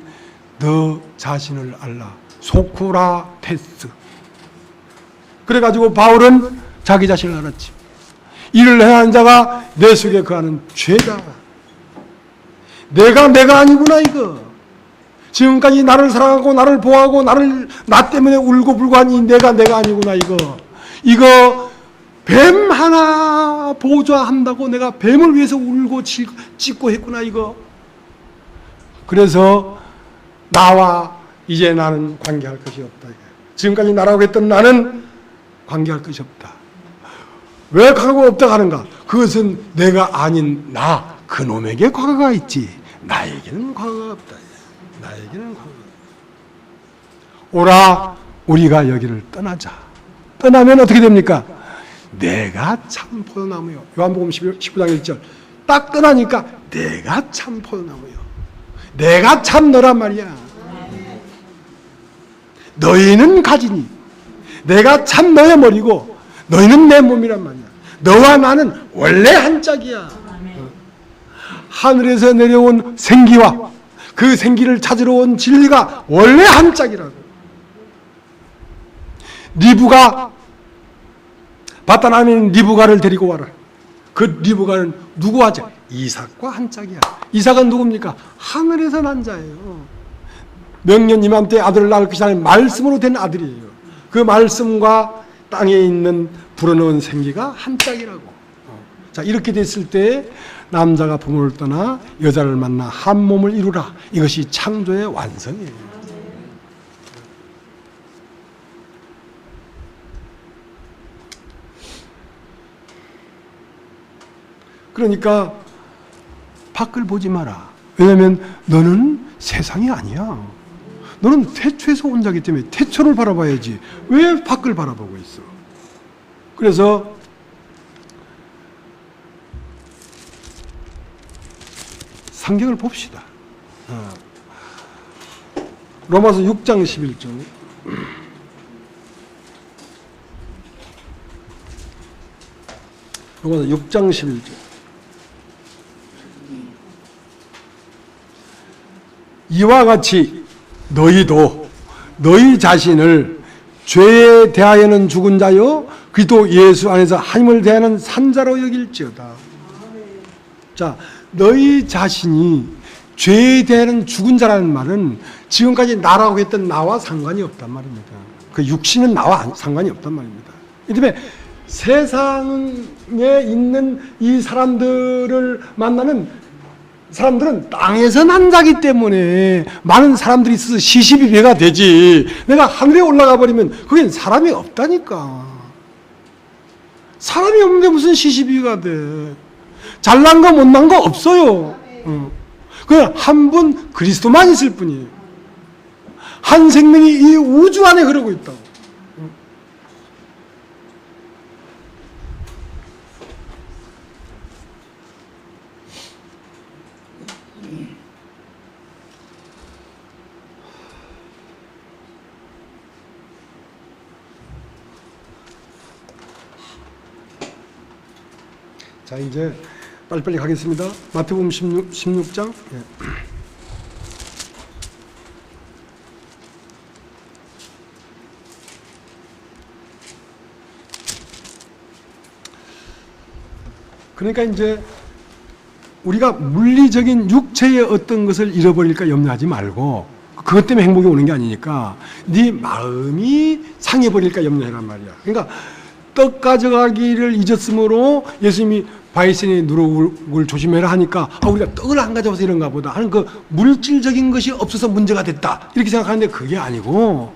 S1: 너 자신을 알라. 소크라테스. 그래가지고 바울은 자기 자신을 알았지. 이를 행하는 자가 내 속에 거하는 죄다. 내가 아니구나 이거. 지금까지 나를 사랑하고 나를 보호하고 나 때문에 울고불고 하니 내가 아니구나 이거 뱀 하나 보좌한다고 내가 뱀을 위해서 울고 찢고 했구나 이거. 그래서 나와 이제 나는 관계할 것이 없다. 지금까지 나라고 했던 나는 관계할 것이 없다. 왜 과거가 없다 하는가? 그것은 내가 아닌 나 그놈에게 과거가 있지. 나에게는 과거가 없다. 나에게는 과거가 없다. 오라 우리가 여기를 떠나자. 떠나면 어떻게 됩니까? 내가 참 포도나무요. 요한복음 19장 1절. 딱 떠나니까 내가 참 포도나무요. 내가 참 너란 말이야. 너희는 가지니 내가 참 너의 머리고 너희는 내 몸이란 말이야. 너와 나는 원래 한 짝이야. 하늘에서 내려온 생기와 그 생기를 찾으러 온 진리가 원래 한 짝이라고. 리브가 바다나면 리브가를 데리고 와라. 그 리브가는 누구 하자? 이삭과 한 짝이야. 이삭은 누굽니까? 하늘에서 난 자예요. 명년 이맘때 아들을 낳을 것이라는 말씀으로 된 아들이에요. 그 말씀과 땅에 있는 불어넣은 생기가 한 짝이라고. 자, 이렇게 됐을 때 남자가 부모를 떠나 여자를 만나 한 몸을 이루라. 이것이 창조의 완성이에요. 그러니까 밖을 보지 마라. 왜냐하면 너는 세상이 아니야. 너는 태초에서 온 자기 때문에 태초를 바라봐야지. 왜 밖을 바라보고 있어? 그래서 성경을 봅시다. 로마서 6장 11절. 로마서 6장 11절. 이와 같이 너희도 너희 자신을 죄에 대하여는 죽은 자요 그리스도 예수 안에서 하나님을 대하는 산자로 여길지어다. 자, 너희 자신이 죄에 대하여는 죽은 자라는 말은 지금까지 나라고 했던 나와 상관이 없단 말입니다. 그 육신은 나와 상관이 없단 말입니다. 이 때문에 세상에 있는 이 사람들을 만나는 사람들은 땅에서 난 자기 때문에 많은 사람들이 있어서 시시비비가 되지. 내가 하늘에 올라가 버리면 그게 사람이 없다니까. 사람이 없는데 무슨 시시비비가 돼. 잘난 거 못난 거 없어요. 그냥 한 분 그리스도만 있을 뿐이에요. 한 생명이 이 우주 안에 흐르고 있다고. 자, 이제 빨리빨리 가겠습니다. 마태복음 16장. 예. 그러니까 이제 우리가 물리적인 육체의 어떤 것을 잃어버릴까 염려하지 말고 그것 때문에 행복이 오는 게 아니니까 네 마음이 상해버릴까 염려해란 말이야. 그러니까 떡 가져가기를 잊었으므로 예수님이 바이센의 누룩을 조심해라 하니까 우리가 떡을 안 가져와서 이런가 보다 하는 그 물질적인 것이 없어서 문제가 됐다 이렇게 생각하는데 그게 아니고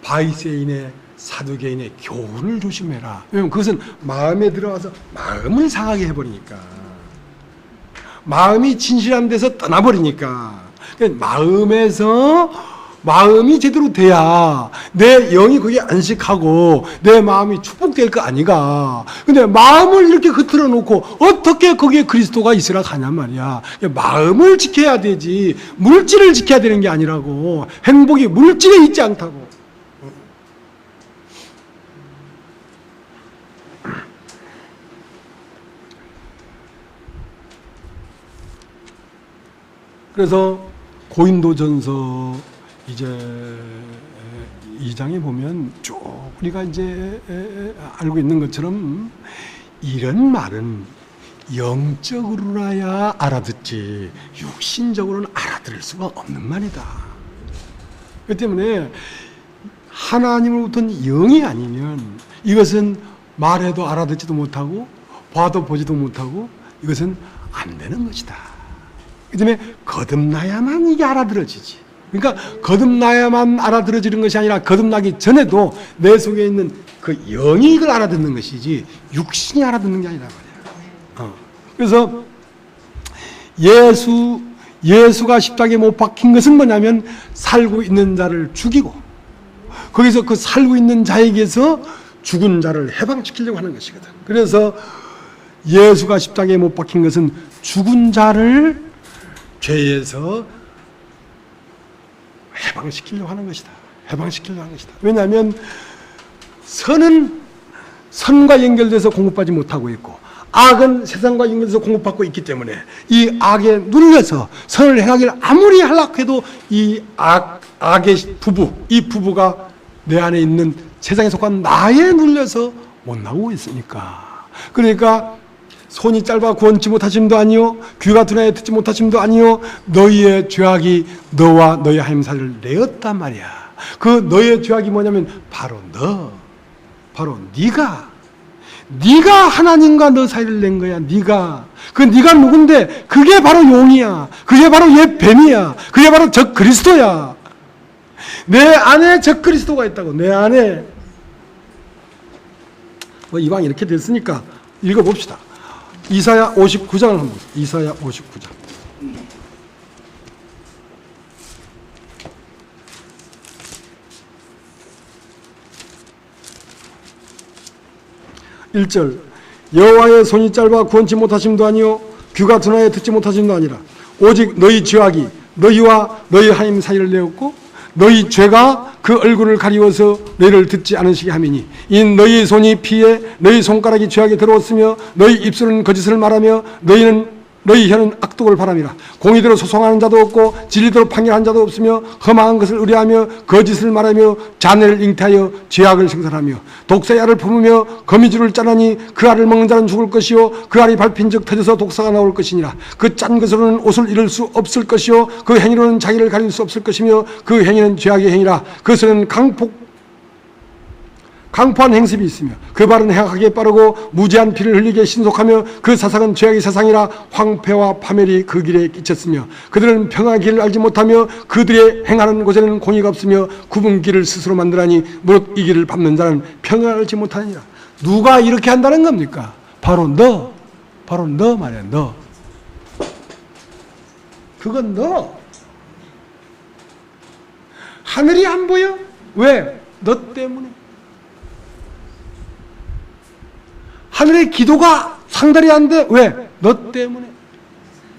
S1: 바이세인의 사두개인의 교훈을 조심해라. 왜냐면 그것은 마음에 들어와서 마음을 상하게 해버리니까 마음이 진실한 데서 떠나버리니까 마음이 제대로 돼야 내 영이 거기에 안식하고 내 마음이 축복될 거 아니가. 근데 마음을 이렇게 흐트러 놓고 어떻게 거기에 그리스도가 있으라 하냔 말이야. 마음을 지켜야 되지 물질을 지켜야 되는 게 아니라고. 행복이 물질에 있지 않다고. 그래서 고린도전서 이제 2장에 보면 쭉 우리가 이제 알고 있는 것처럼 이런 말은 영적으로라야 알아듣지 육신적으로는 알아들을 수가 없는 말이다. 그렇기 때문에 하나님으로부터는 영이 아니면 이것은 말해도 알아듣지도 못하고 봐도 보지도 못하고 이것은 안 되는 것이다. 그 다음에 거듭나야만 이게 알아들어지지. 그러니까 거듭나야만 알아들어지는 것이 아니라 거듭나기 전에도 내 속에 있는 그 영이 이걸 알아듣는 것이지 육신이 알아듣는 게 아니란 말이야. 그래서 예수가 십자가에 못 박힌 것은 뭐냐면 살고 있는 자를 죽이고 거기서 그 살고 있는 자에게서 죽은 자를 해방시키려고 하는 것이거든. 그래서 예수가 십자가에 못 박힌 것은 죽은 자를 죄에서 해방시키려고 하는 것이다. 해방시키려고 하는 것이다. 왜냐하면 선은 선과 연결돼서 공급받지 못하고 있고 악은 세상과 연결돼서 공급받고 있기 때문에 이 악에 눌려서 선을 행하기를 아무리 하려고 해도 이 악의 이 부부가 내 안에 있는 세상에 속한 나에 눌려서 못 나오고 있으니까. 그러니까 손이 짧아 구원치 못하심도 아니요 귀가 둔하여 듣지 못하심도 아니요 너희의 죄악이 너와 너희 하나님 사이를 내었단 말이야. 그 너의 죄악이 뭐냐면 바로 네가 하나님과 너 사이를 낸 거야. 네가 누군데? 그게 바로 용이야. 그게 바로 옛 뱀이야. 그게 바로 적 그리스도야. 내 안에 적 그리스도가 있다고. 내 안에 이왕 이렇게 됐으니까 읽어봅시다. 이사야 59장을 한번 보세요. 이사야 59장. 1절 여호와의 손이 짧아 구원치 못하심도 아니요 귀가 둔하여 듣지 못하심도 아니라 오직 너희 죄악이 너희와 너희 하나님 사이를 내었고 너희 죄가 그 얼굴을 가리워서 너희를 듣지 않으시게 함이니 이 너희 손이 피해 너희 손가락이 죄악에 들어왔으며 너희 입술은 거짓을 말하며 너희 혀는 악독을 바람이라. 공의대로 소송하는 자도 없고 진리대로 판결하는 자도 없으며 험한 것을 의뢰하며 거짓을 말하며 자네를 잉태하여 죄악을 생산하며 독사의 알을 품으며 거미줄을 짜나니 그 알을 먹는 자는 죽을 것이요 그 알이 밟힌 적 터져서 독사가 나올 것이니라. 그 짠 것으로는 옷을 잃을 수 없을 것이요 그 행위로는 자기를 가릴 수 없을 것이며 그 행위는 죄악의 행위라. 그것은 강포한 행습이 있으며 그 발은 행하기에 빠르고 무지한 피를 흘리게 신속하며 그 사상은 죄악의 사상이라. 황폐와 파멸이 그 길에 끼쳤으며 그들은 평화의 길을 알지 못하며 그들의 행하는 곳에는 공의가 없으며 굽은 길을 스스로 만들하니 무릇 이 길을 밟는 자는 평화를 알지 못하니라. 누가 이렇게 한다는 겁니까? 바로 너 말이야. 너 그건 너. 하늘이 안 보여? 왜? 너 때문에. 하늘의 기도가 상달이 안 돼. 왜? 너 때문에.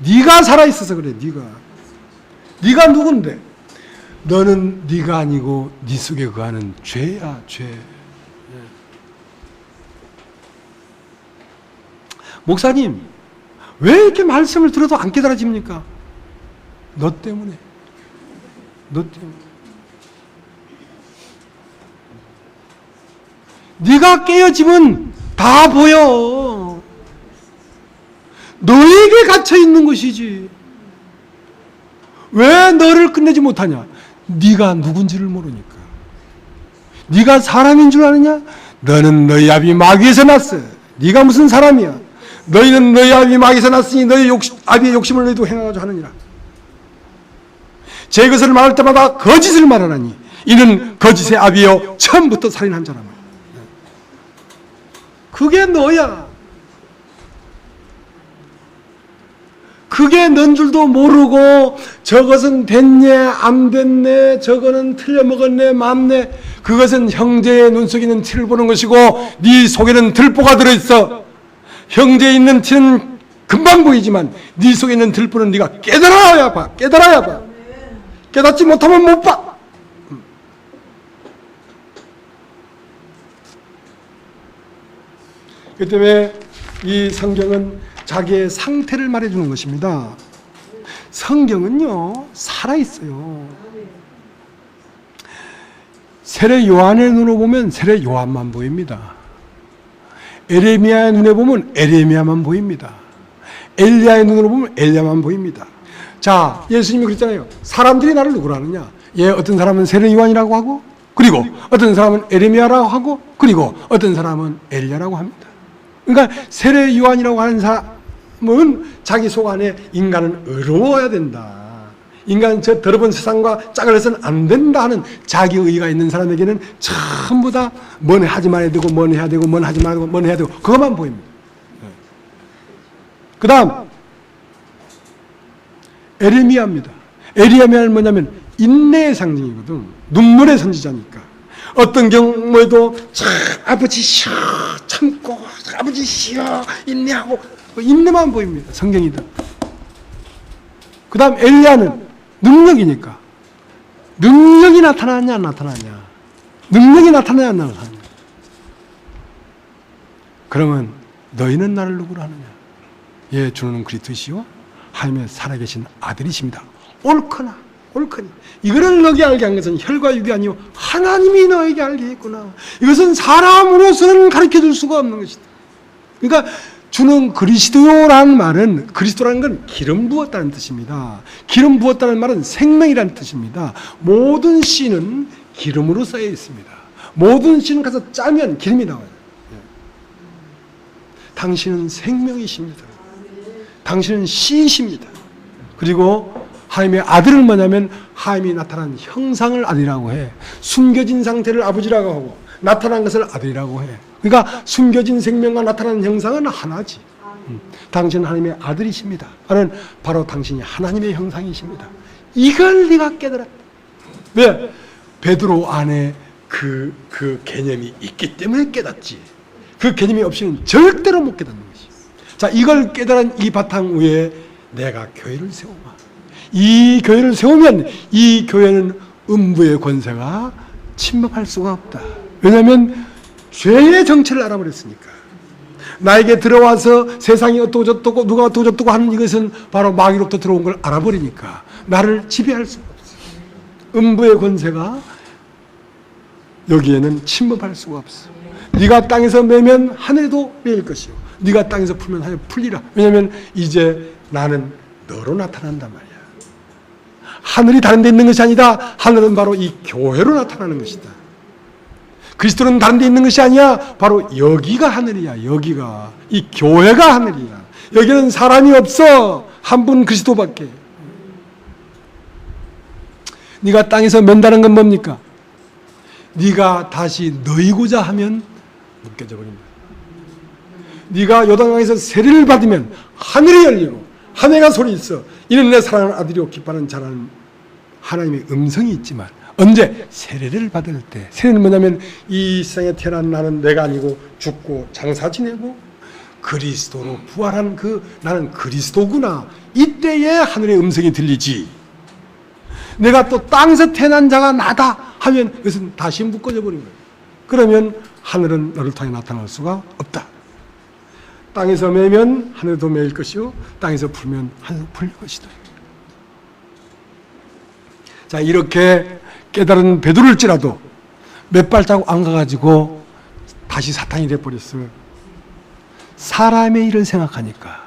S1: 네가 살아있어서 그래. 네가 누군데? 너는 네가 아니고 네 속에 거하는 죄야. 죄. 목사님 왜 이렇게 말씀을 들어도 안 깨달아집니까? 너 때문에. 네가 깨어지면 다 보여. 너에게 갇혀 있는 것이지. 왜 너를 끝내지 못하냐? 네가 누군지를 모르니까. 네가 사람인 줄 아느냐? 너는 너희 아비 마귀에서 났어. 네가 무슨 사람이야? 너희는 너희 아비 마귀에서 났으니 너희 아비의 욕심을 너희도 행하고자 하느니라. 제 것을 말할 때마다 거짓을 말하나니 이는 거짓의 아비여 처음부터 살인한 자라. 그게 너야. 그게 넌 줄도 모르고 저것은 됐네 안 됐네 저거는 틀려먹었네 맞네. 그것은 형제의 눈 속에 있는 티를 보는 것이고 네 속에는 들보가 들어있어. 형제에 있는 티는 금방 보이지만 네 속에 있는 들보는 네가 깨달아야 봐. 깨달아야 봐. 깨닫지 못하면 못 봐. 그 때문에 이 성경은 자기의 상태를 말해주는 것입니다. 성경은요 살아있어요. 세례 요한의 눈으로 보면 세례 요한만 보입니다. 에레미야의 눈에 보면 에레미야만 보입니다. 엘리야의 눈으로 보면 엘리야만 보입니다. 자, 예수님이 그랬잖아요. 사람들이 나를 누구라 하느냐? 어떤 사람은 세례 요한이라고 하고, 그리고 어떤 사람은 에레미야라고 하고, 그리고 어떤 사람은 엘리야라고 합니다. 그러니까 세례 요한이라고 하는 사람은 자기 속 안에 인간은 의로워야 된다. 인간은 저 더러운 세상과 짝을 해서는 안 된다 하는 자기 의의가 있는 사람에게는 전부 다 뭔 하지 말아야 되고 뭔 해야 되고 뭔 하지 말고 뭔 해야 되고 그것만 보입니다. 그 다음 에레미야입니다. 에레미야는 뭐냐면 인내의 상징이거든. 눈물의 선지자니까. 어떤 경우에도 참 아버지 쉬어 참고 아버지 쉬어 인내하고 인내만 보입니다. 성경이다. 그 다음 엘리야는 능력이니까. 능력이 나타나냐 안 나타나냐. 능력이 나타나냐 안 나타나냐. 그러면 너희는 나를 누구라 하느냐. 예, 주는 그리스도시요 하나님의 살아계신 아들이십니다. 옳거나 옳거니. 이거를 너에게 알게 한 것은 혈과 육이 아니요 하나님이 너에게 알게 했구나. 이것은 사람으로서는 가르쳐줄 수가 없는 것이다. 그러니까 주는 그리스도라는 말은, 그리스도라는 건 기름 부었다는 뜻입니다. 기름 부었다는 말은 생명이라는 뜻입니다. 모든 씨는 기름으로 쌓여 있습니다. 모든 씨는 가서 짜면 기름이 나와요. 당신은 생명이십니다. 당신은 씨이십니다. 그리고 하나님의 아들은 뭐냐면 하나님이 나타난 형상을 아들이라고 해. 숨겨진 상태를 아버지라고 하고 나타난 것을 아들이라고 해. 그러니까 숨겨진 생명과 나타나는 형상은 하나지. 당신은 하나님의 아들이십니다. 바로 당신이 하나님의 형상이십니다. 이걸 네가 깨달아. 왜? 베드로 안에 그 개념이 있기 때문에 깨닫지. 그 개념이 없이는 절대로 못 깨닫는 것이. 자, 이걸 깨달은 이 바탕 위에 내가 교회를 세우마. 이 교회를 세우면 이 교회는 음부의 권세가 침범할 수가 없다. 왜냐하면 죄의 정체를 알아버렸으니까. 나에게 들어와서 세상이 어떻고 저떻고 누가 어떻고 저떻고 하는 이것은 바로 마귀로부터 들어온 걸 알아버리니까 나를 지배할 수가 없어. 음부의 권세가 여기에는 침범할 수가 없어. 네가 땅에서 매면 하늘에도 매일 것이요 네가 땅에서 풀면 하늘에 풀리라. 왜냐하면 이제 나는 너로 나타난단 말이야. 하늘이 다른 데 있는 것이 아니다. 하늘은 바로 이 교회로 나타나는 것이다. 그리스도는 다른 데 있는 것이 아니야. 바로 여기가 하늘이야. 여기가. 이 교회가 하늘이야. 여기는 사람이 없어. 한 분 그리스도밖에. 네가 땅에서 맨다는 건 뭡니까? 네가 다시 너이고자 하면 묶여져 버립니다. 네가 요단강에서 세례를 받으면 하늘이 열리고 하늘가 소리 있어. 이는 내 사랑하는 아들이요 기뻐하는 자라는 하나님의 음성이 있지만 언제? 세례를 받을 때. 세례는 뭐냐면 이 세상에 태어난 나는 내가 아니고 죽고 장사 지내고 그리스도로 부활한 나는 그리스도구나. 이때에 하늘의 음성이 들리지. 내가 또 땅에서 태어난 자가 나다 하면 그것은 다시 묶어져 버린 거예요. 그러면 하늘은 너를 통해 나타날 수가 없다. 땅에서 매면 하늘도 매일 것이요 땅에서 풀면 하늘도 풀릴 것이다. 자, 이렇게 깨달은 베드로일지라도 몇 발자국 안 가가지고 다시 사탄이 돼버렸어요. 사람의 일을 생각하니까.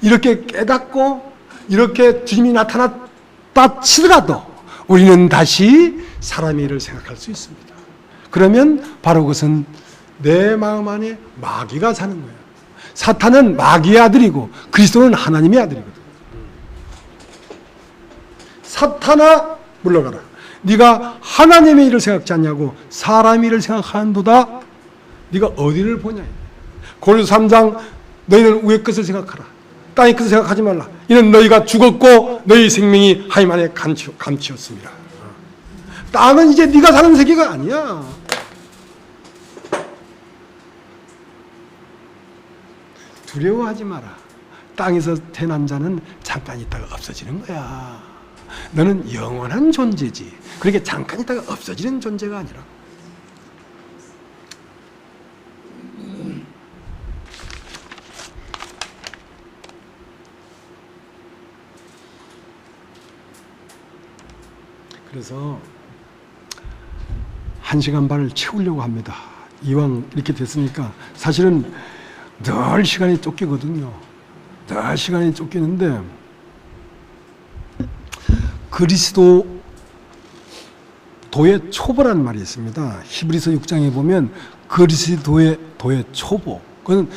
S1: 이렇게 깨닫고 이렇게 주님이 나타났다 치더라도 우리는 다시 사람의 일을 생각할 수 있습니다. 그러면 바로 그것은 내 마음 안에 마귀가 사는 거예요. 사탄은 마귀의 아들이고 그리스도는 하나님의 아들이거든. 사탄아 물러가라. 네가 하나님의 일을 생각지 않냐고 사람의 일을 생각하는도다. 네가 어디를 보냐. 고린도서 3장 너희는 위의 것을 생각하라. 땅의 것을 생각하지 말라. 이는 너희가 죽었고 너희 생명이 하나님 안에 감추었습니다. 땅은 이제 네가 사는 세계가 아니야. 두려워하지 마라. 땅에서 태어난 자는 잠깐 있다가 없어지는 거야. 너는 영원한 존재지. 그렇게 잠깐 있다가 없어지는 존재가 아니라. 그래서 1시간 반을 채우려고 합니다. 이왕 이렇게 됐으니까 사실은 늘 시간이 쫓기거든요. 늘 시간이 쫓기는데 그리스도의 초보라는 말이 있습니다. 히브리서 6장에 보면 그리스도의 초보. 그건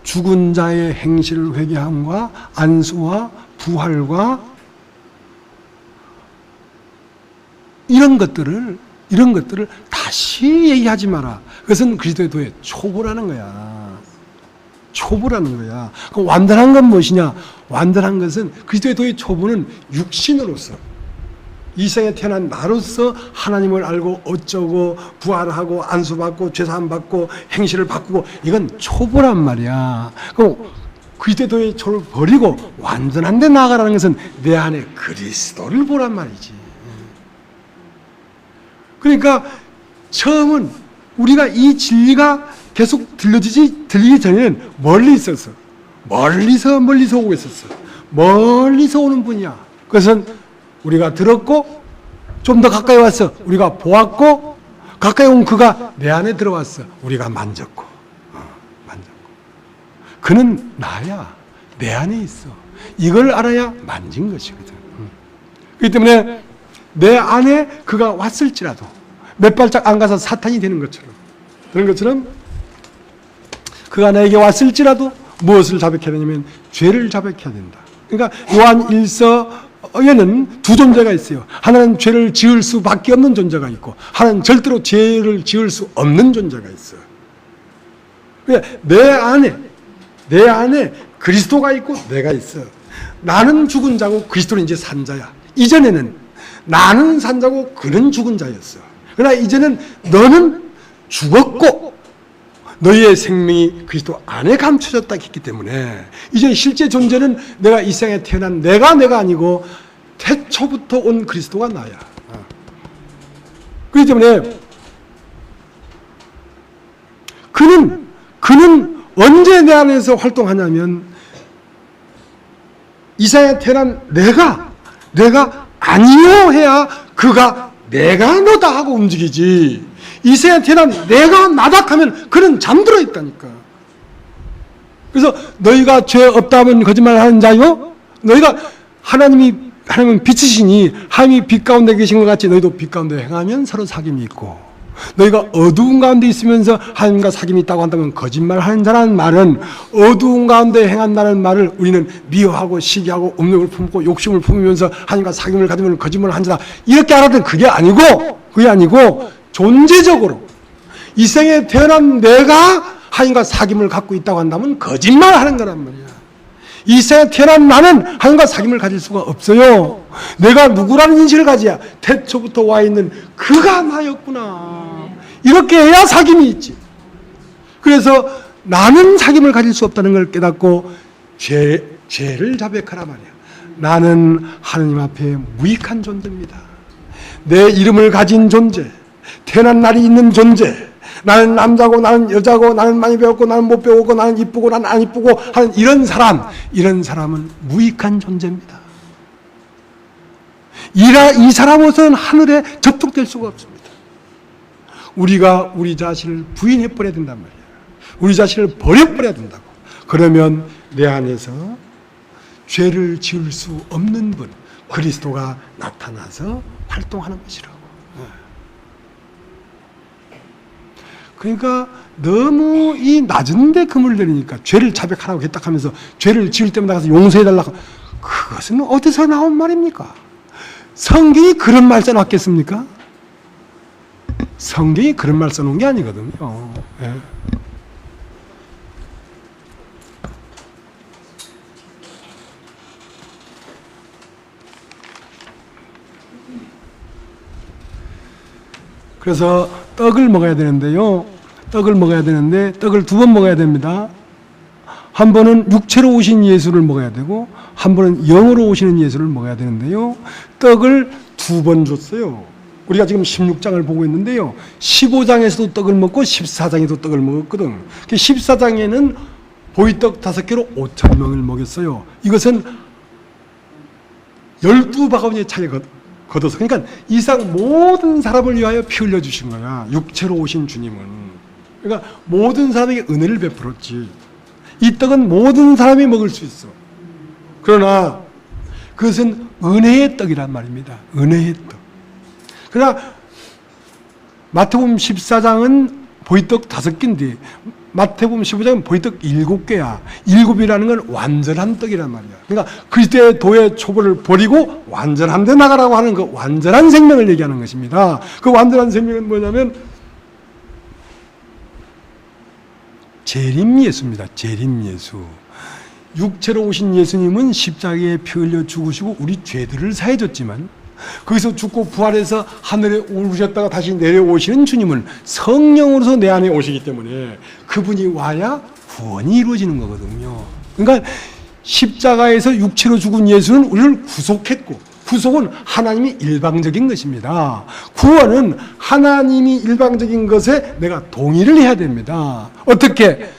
S1: 죽은 자의 행실을 회개함과 안수와 부활과 이런 것들을 다시 얘기하지 마라. 그것은 그리스도의 도의 초보라는 거야. 초보라는 거야. 그럼 완전한 건 무엇이냐? 완전한 것은 그리스도의 도의 초보는 육신으로서 이 세상에 태어난 나로서 하나님을 알고 어쩌고 부활하고 안수받고 죄사함 받고 행실을 바꾸고 이건 초보란 말이야. 그럼 그리스도의 도의 초를 버리고 완전한 데 나아가라는 것은 내 안에 그리스도를 보란 말이지. 그러니까 처음은 우리가 이 진리가 계속 들리기 전에는 멀리서 오고 있었어. 멀리서 오는 분이야. 그것은 우리가 들었고 좀 더 가까이 왔어. 우리가 보았고 가까이 온 그가 내 안에 들어왔어. 우리가 만졌고. 그는 나야. 내 안에 있어. 이걸 알아야 만진 것이거든. 그렇기 때문에 내 안에 그가 왔을지라도 몇 발짝 안 가서 사탄이 되는 것처럼 그런 것처럼 그가 나에게 왔을지라도 무엇을 자백해야 되냐면 죄를 자백해야 된다. 그러니까 요한 1서에는 두 존재가 있어요. 하나는 죄를 지을 수밖에 없는 존재가 있고 하나는 절대로 죄를 지을 수 없는 존재가 있어요. 내 안에 그리스도가 있고 내가 있어. 나는 죽은 자고 그리스도는 이제 산 자야. 이전에는 나는 산 자고 그는 죽은 자였어. 그러나 이제는 너는 죽었고 너희의 생명이 그리스도 안에 감춰졌다 했기 때문에 이제 실제 존재는 내가 이 세상에 태어난 내가 아니고 태초부터 온 그리스도가 나야. 그렇기 때문에 그는 언제 내 안에서 활동하냐면 이 세상에 태어난 내가 아니요 해야 그가 내가 너다 하고 움직이지. 이 세상에 태어난 내가 나다 하면 그는 잠들어 있다니까. 그래서 너희가 죄 없다 하면 거짓말하는 자요. 너희가 하나님은 빛이시니 하나님이 빛 가운데 계신 것 같이 너희도 빛 가운데 행하면 서로 사귐이 있고 너희가 어두운 가운데 있으면서 하나님과 사귐이 있다고 한다면 거짓말하는 자라는 말은 어두운 가운데 행한다는 말을 우리는 미워하고 시기하고 음욕을 품고 욕심을 품으면서 하나님과 사귐을 가지면 거짓말을 한 자다 이렇게 알아듣는 그게 아니고 존재적으로 이 생에 태어난 내가 하나님과 사귐을 갖고 있다고 한다면 거짓말하는 거란 말이야. 이 생에 태어난 나는 하나님과 사귐을 가질 수가 없어요. 내가 누구라는 인식을 가져야 태초부터 와 있는 그가 나였구나. 이렇게 해야 사귐이 있지. 그래서 나는 사귐을 가질 수 없다는 걸 깨닫고 죄를 자백하라 말이야. 나는 하나님 앞에 무익한 존재입니다. 내 이름을 가진 존재, 태어난 날이 있는 존재, 나는 남자고 나는 여자고 나는 많이 배웠고 나는 못 배웠고 나는 이쁘고 나는 안 이쁘고 하는 이런 사람은 무익한 존재입니다. 이 사람으로서는 하늘에 접촉될 수가 없습니다. 우리가 우리 자신을 부인해버려야 된단 말이에요. 우리 자신을 버려버려야 된다고. 그러면 내 안에서 죄를 지을 수 없는 분, 그리스도가 나타나서 활동하는 것이라고. 그러니까 너무 이 낮은데 금을 내리니까 죄를 자백하라고 개딱하면서 죄를 지을 때마다 가서 용서해달라고, 그것은 어디서 나온 말입니까? 성경이 그런 말 써놨겠습니까? 성경이 그런 말 써놓은 게 아니거든요. 예. 그래서 떡을 먹어야 되는데요. 떡을 먹어야 되는데 떡을 두 번 먹어야 됩니다. 한 번은 육체로 오신 예수를 먹어야 되고 한 번은 영으로 오시는 예수를 먹어야 되는데요. 떡을 두 번 줬어요. 우리가 지금 16장을 보고 있는데요. 15장에서도 떡을 먹고 14장에도 떡을 먹었거든. 14장에는 보이떡 5개로 5,000명을 먹였어요. 이것은 12바구니의 차이가 걷어서, 그러니까 이상 모든 사람을 위하여 피 흘려 주신 거야. 육체로 오신 주님은. 그러니까 모든 사람에게 은혜를 베풀었지. 이 떡은 모든 사람이 먹을 수 있어. 그러나 그것은 은혜의 떡이란 말입니다. 은혜의 떡. 그러나 마태복음 14장은 보이떡 5개인데 마태복음 15장은 보이떡 7개야. 7이라는 건 완전한 떡이란 말이야. 그러니까 그리스도의 도의 초보를 버리고 완전한 데 나가라고 하는 그 완전한 생명을 얘기하는 것입니다. 그 완전한 생명은 뭐냐면 재림 예수입니다. 재림 예수. 육체로 오신 예수님은 십자가에 피 흘려 죽으시고 우리 죄들을 사해줬지만 거기서 죽고 부활해서 하늘에 오르셨다가 다시 내려오시는 주님은 성령으로서 내 안에 오시기 때문에 그분이 와야 구원이 이루어지는 거거든요. 그러니까 십자가에서 육체로 죽은 예수는 우리를 구속했고, 구속은 하나님이 일방적인 것입니다. 구원은 하나님이 일방적인 것에 내가 동의를 해야 됩니다. 어떻게?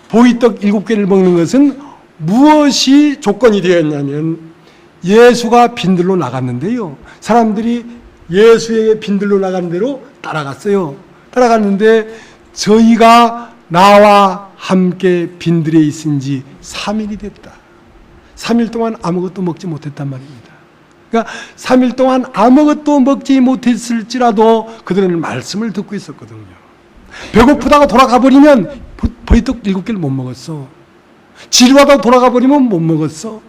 S1: 보이떡 7개를 먹는 것은 무엇이 조건이 되었냐면 예수가 빈들로 나갔는데요. 사람들이 예수에게 빈들로 나간 대로 따라갔어요. 따라갔는데 저희가 나와 함께 빈들에 있은 지 3일이 됐다. 3일 동안 아무것도 먹지 못했단 말입니다. 그러니까 3일 동안 아무것도 먹지 못했을지라도 그들은 말씀을 듣고 있었거든요. 배고프다가 돌아가 버리면 보이떡 7개를 못 먹었어. 지루하다가 돌아가 버리면 못 먹었어.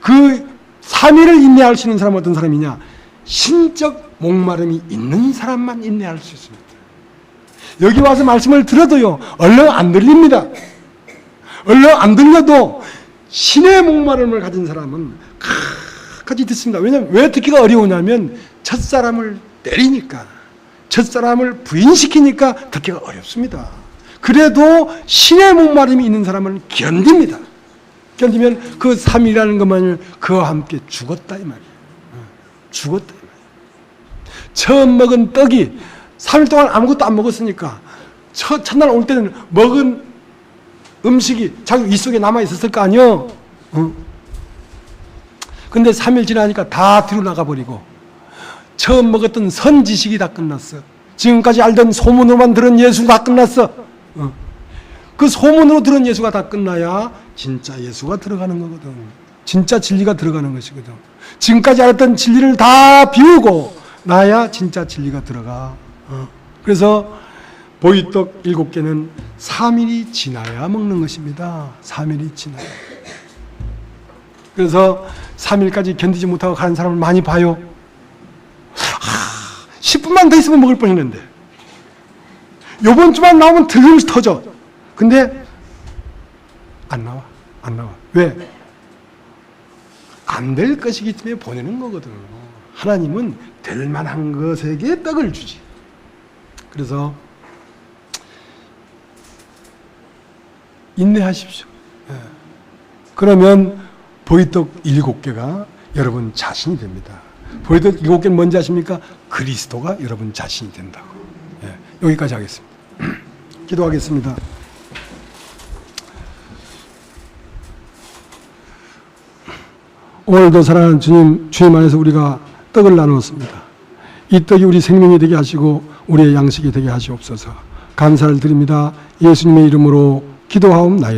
S1: 그 3일을 인내할 수 있는 사람은 어떤 사람이냐? 신적 목마름이 있는 사람만 인내할 수 있습니다. 여기 와서 말씀을 들어도요, 얼른 안 들립니다. 얼른 안 들려도 신의 목마름을 가진 사람은 끝까지 듣습니다. 왜냐하면 왜 듣기가 어려우냐면 첫사람을 때리니까, 첫사람을 부인시키니까 듣기가 어렵습니다. 그래도 신의 목마름이 있는 사람은 견딥니다. 견디면 그 3일이라는 것만을 그와 함께 죽었다 이 말이에요. 죽었다 이 말이에요. 처음 먹은 떡이 3일 동안 아무것도 안 먹었으니까 첫날 올 때는 먹은 음식이 자기 입 속에 남아 있었을 거 아니요. 근데 3일 지나니까 다 뒤로 나가버리고 처음 먹었던 선지식이 다 끝났어. 지금까지 알던 소문으로만 들은 예수 다 끝났어. 그 소문으로 들은 예수가 다 끝나야 진짜 예수가 들어가는 거거든. 진짜 진리가 들어가는 것이거든. 지금까지 알았던 진리를 다 비우고 나야 진짜 진리가 들어가. 그래서 보이떡 7개는 3일이 지나야 먹는 것입니다. 3일이 지나야. 그래서 3일까지 견디지 못하고 가는 사람을 많이 봐요. 10분만 더 있으면 먹을 뻔했는데 요번 주만 나오면 들림이 터져. 근데 안 나와. 왜? 안 될 것이기 때문에 보내는 거거든. 하나님은 될 만한 것에게 떡을 주지. 그래서 인내하십시오. 그러면 보이떡 7개가 여러분 자신이 됩니다. 보이떡 7개는 뭔지 아십니까? 그리스도가 여러분 자신이 된다고. 여기까지 하겠습니다. 기도하겠습니다. 오늘도 사랑하는 주님 안에서 우리가 떡을 나누었습니다. 이 떡이 우리 생명이 되게 하시고 우리의 양식이 되게 하시옵소서. 감사를 드립니다. 예수님의 이름으로 기도하옵나이다.